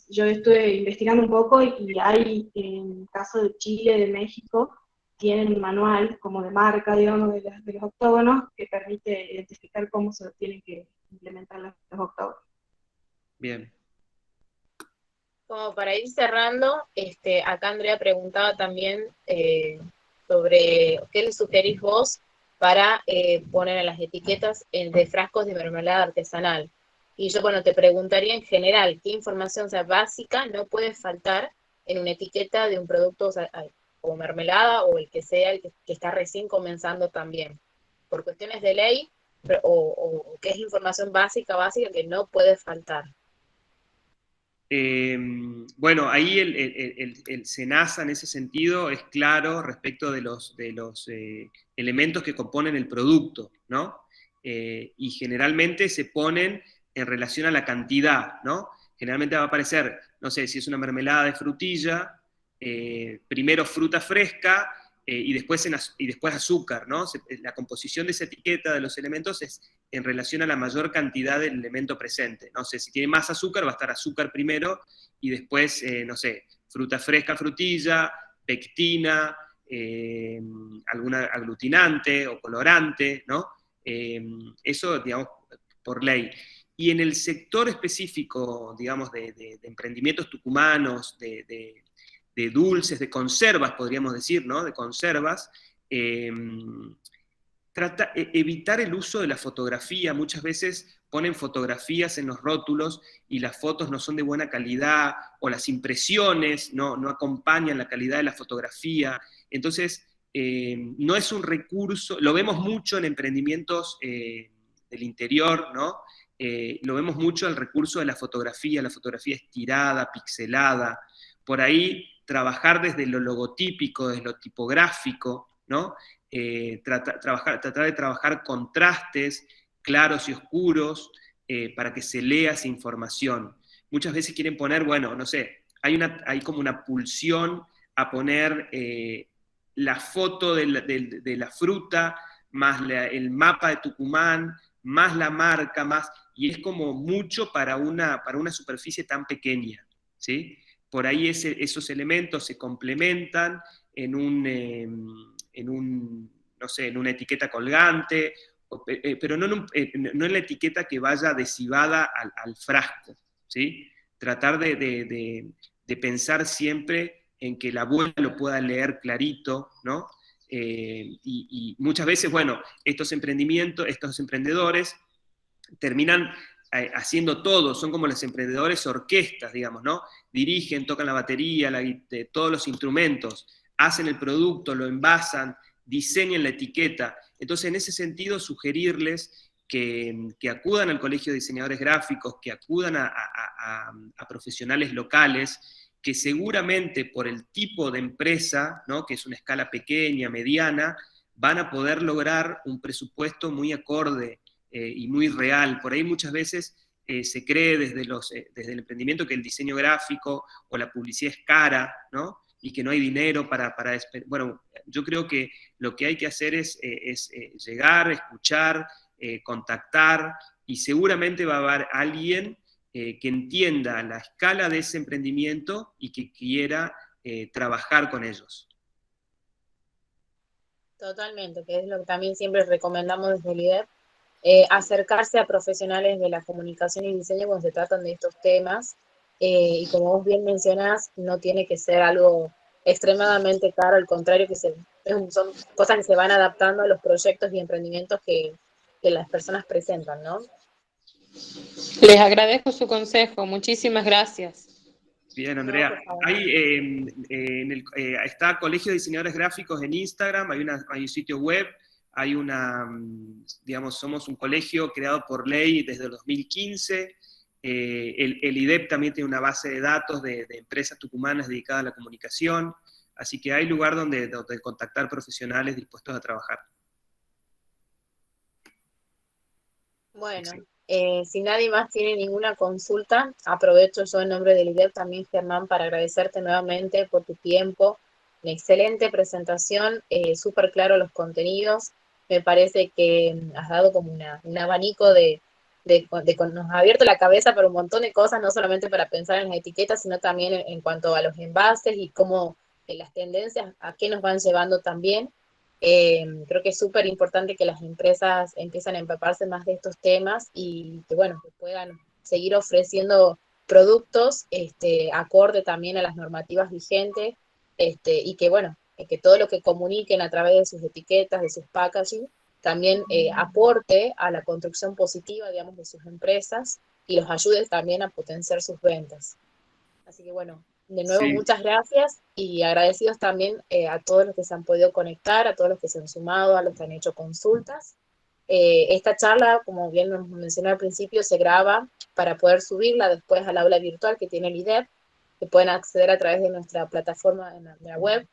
Yo estuve investigando un poco y hay, en el caso de Chile, de México, tienen un manual como de marca, digamos, de los octógonos que permite identificar cómo se tienen que implementar los octógonos. Bien. Como para ir cerrando, acá Andrea preguntaba también sobre qué le sugerís vos para poner en las etiquetas de frascos de mermelada artesanal. Y yo, bueno, te preguntaría en general, ¿qué información básica no puede faltar en una etiqueta de un producto, o mermelada, o el que sea, el que está recién comenzando también? Por cuestiones de ley, o qué es información básica que no puede faltar. Bueno, ahí el SENASA en ese sentido es claro respecto de los elementos que componen el producto, ¿no? Y generalmente se ponen en relación a la cantidad, ¿no? Generalmente va a aparecer, no sé, si es una mermelada de frutilla, primero fruta fresca y después azúcar, ¿no? La composición de esa etiqueta de los elementos es en relación a la mayor cantidad del elemento presente. No sé, si tiene más azúcar, va a estar azúcar primero y después, no sé, fruta fresca, frutilla, pectina, alguna aglutinante o colorante, ¿no? Eso, digamos, por ley. Y en el sector específico, digamos, de emprendimientos tucumanos, de dulces, de conservas, podríamos decir, ¿no? De conservas, evitar el uso de la fotografía. Muchas veces ponen fotografías en los rótulos y las fotos no son de buena calidad, o las impresiones no acompañan la calidad de la fotografía. Entonces, no es un recurso, lo vemos mucho en emprendimientos del interior, ¿no? Lo vemos mucho el recurso de la fotografía estirada, pixelada, por ahí trabajar desde lo logotípico, desde lo tipográfico, ¿no? Tratar de trabajar contrastes claros y oscuros para que se lea esa información. Muchas veces quieren poner, bueno, no sé, hay como una pulsión a poner la foto de la fruta, más el mapa de Tucumán, más la marca, y es como mucho para una superficie tan pequeña, ¿sí? Por ahí esos elementos se complementan en no sé, en una etiqueta colgante, pero no en la etiqueta que vaya adhesivada al frasco, ¿sí? Tratar de pensar siempre en que la abuela lo pueda leer clarito, ¿no? Y muchas veces, bueno, estos emprendedores terminan haciendo todo, son como los emprendedores orquestas, digamos, ¿no? Dirigen, tocan la batería, todos los instrumentos, hacen el producto, lo envasan, diseñan la etiqueta. Entonces, en ese sentido, sugerirles que acudan al Colegio de Diseñadores Gráficos, que acudan a profesionales locales, que seguramente por el tipo de empresa, ¿no? Que es una escala pequeña, mediana, van a poder lograr un presupuesto muy acorde y muy real. Por ahí muchas veces se cree desde el emprendimiento que el diseño gráfico o la publicidad es cara, ¿no? Y que no hay dinero para... Bueno, yo creo que lo que hay que hacer es llegar, escuchar, contactar, y seguramente va a haber alguien que entienda la escala de ese emprendimiento y que quiera trabajar con ellos. Totalmente, que es lo que también siempre recomendamos desde el IDEP, acercarse a profesionales de la comunicación y diseño cuando se tratan de estos temas, y como vos bien mencionás, no tiene que ser algo extremadamente caro, al contrario, que son cosas que se van adaptando a los proyectos y emprendimientos que las personas presentan, ¿no? Les agradezco su consejo, muchísimas gracias. Bien, Andrea. Hay, está Colegio de Diseñadores Gráficos en Instagram, hay un sitio web, hay digamos, somos un colegio creado por ley desde el 2015, el IDEP también tiene una base de datos de empresas tucumanas dedicadas a la comunicación, así que hay lugar donde contactar profesionales dispuestos a trabajar. Bueno, si nadie más tiene ninguna consulta, aprovecho yo en nombre del IDEP también, Germán, para agradecerte nuevamente por tu tiempo, una excelente presentación, súper claro los contenidos, me parece que has dado como un abanico nos ha abierto la cabeza para un montón de cosas, no solamente para pensar en las etiquetas, sino también en cuanto a los envases y cómo las tendencias, a qué nos van llevando también. Creo que es súper importante que las empresas empiezan a empaparse más de estos temas y que, bueno, que puedan seguir ofreciendo productos acorde también a las normativas vigentes, y que, bueno, que todo lo que comuniquen a través de sus etiquetas, de sus packaging, también aporte a la construcción positiva, digamos, de sus empresas y los ayude también a potenciar sus ventas. Así que, bueno, de nuevo, sí, muchas gracias y agradecidos también a todos los que se han podido conectar, a todos los que se han sumado, a los que han hecho consultas. Esta charla, como bien nos mencioné al principio, se graba para poder subirla después al aula virtual que tiene el IDEP, que pueden acceder a través de nuestra plataforma en la web,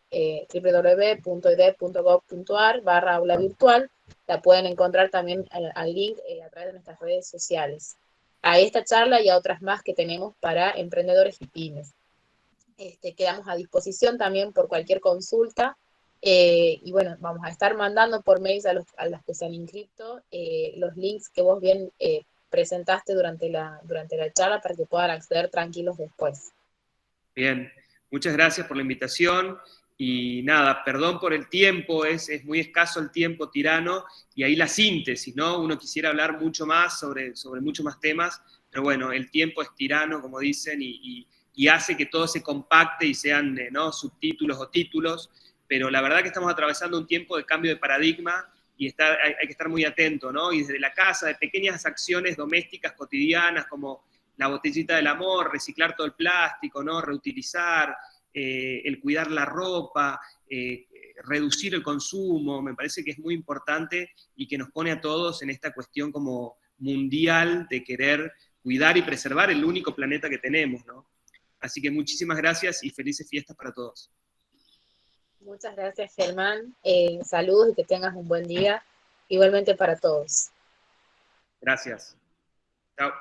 www.idep.gov.ar/aula virtual. La pueden encontrar también al link a través de nuestras redes sociales. A esta charla y a otras más que tenemos para emprendedores y pymes. Quedamos a disposición también por cualquier consulta, y bueno, vamos a estar mandando por mails a los que se han inscrito los links que vos bien presentaste durante la charla para que puedan acceder tranquilos después. Bien, muchas gracias por la invitación y nada, perdón por el tiempo, es muy escaso el tiempo tirano y ahí la síntesis, ¿no? Uno quisiera hablar mucho más sobre muchos más temas, pero bueno, el tiempo es tirano, como dicen, y hace que todo se compacte y sean ¿no? subtítulos o títulos, pero la verdad que estamos atravesando un tiempo de cambio de paradigma y hay que estar muy atento, ¿no? Y desde la casa, de pequeñas acciones domésticas cotidianas como la botellita del amor, reciclar todo el plástico, ¿no? Reutilizar, el cuidar la ropa, reducir el consumo, me parece que es muy importante y que nos pone a todos en esta cuestión como mundial de querer cuidar y preservar el único planeta que tenemos, ¿no? Así que muchísimas gracias y felices fiestas para todos. Muchas gracias, Germán. Saludos y que tengas un buen día. Igualmente para todos. Gracias. Chao.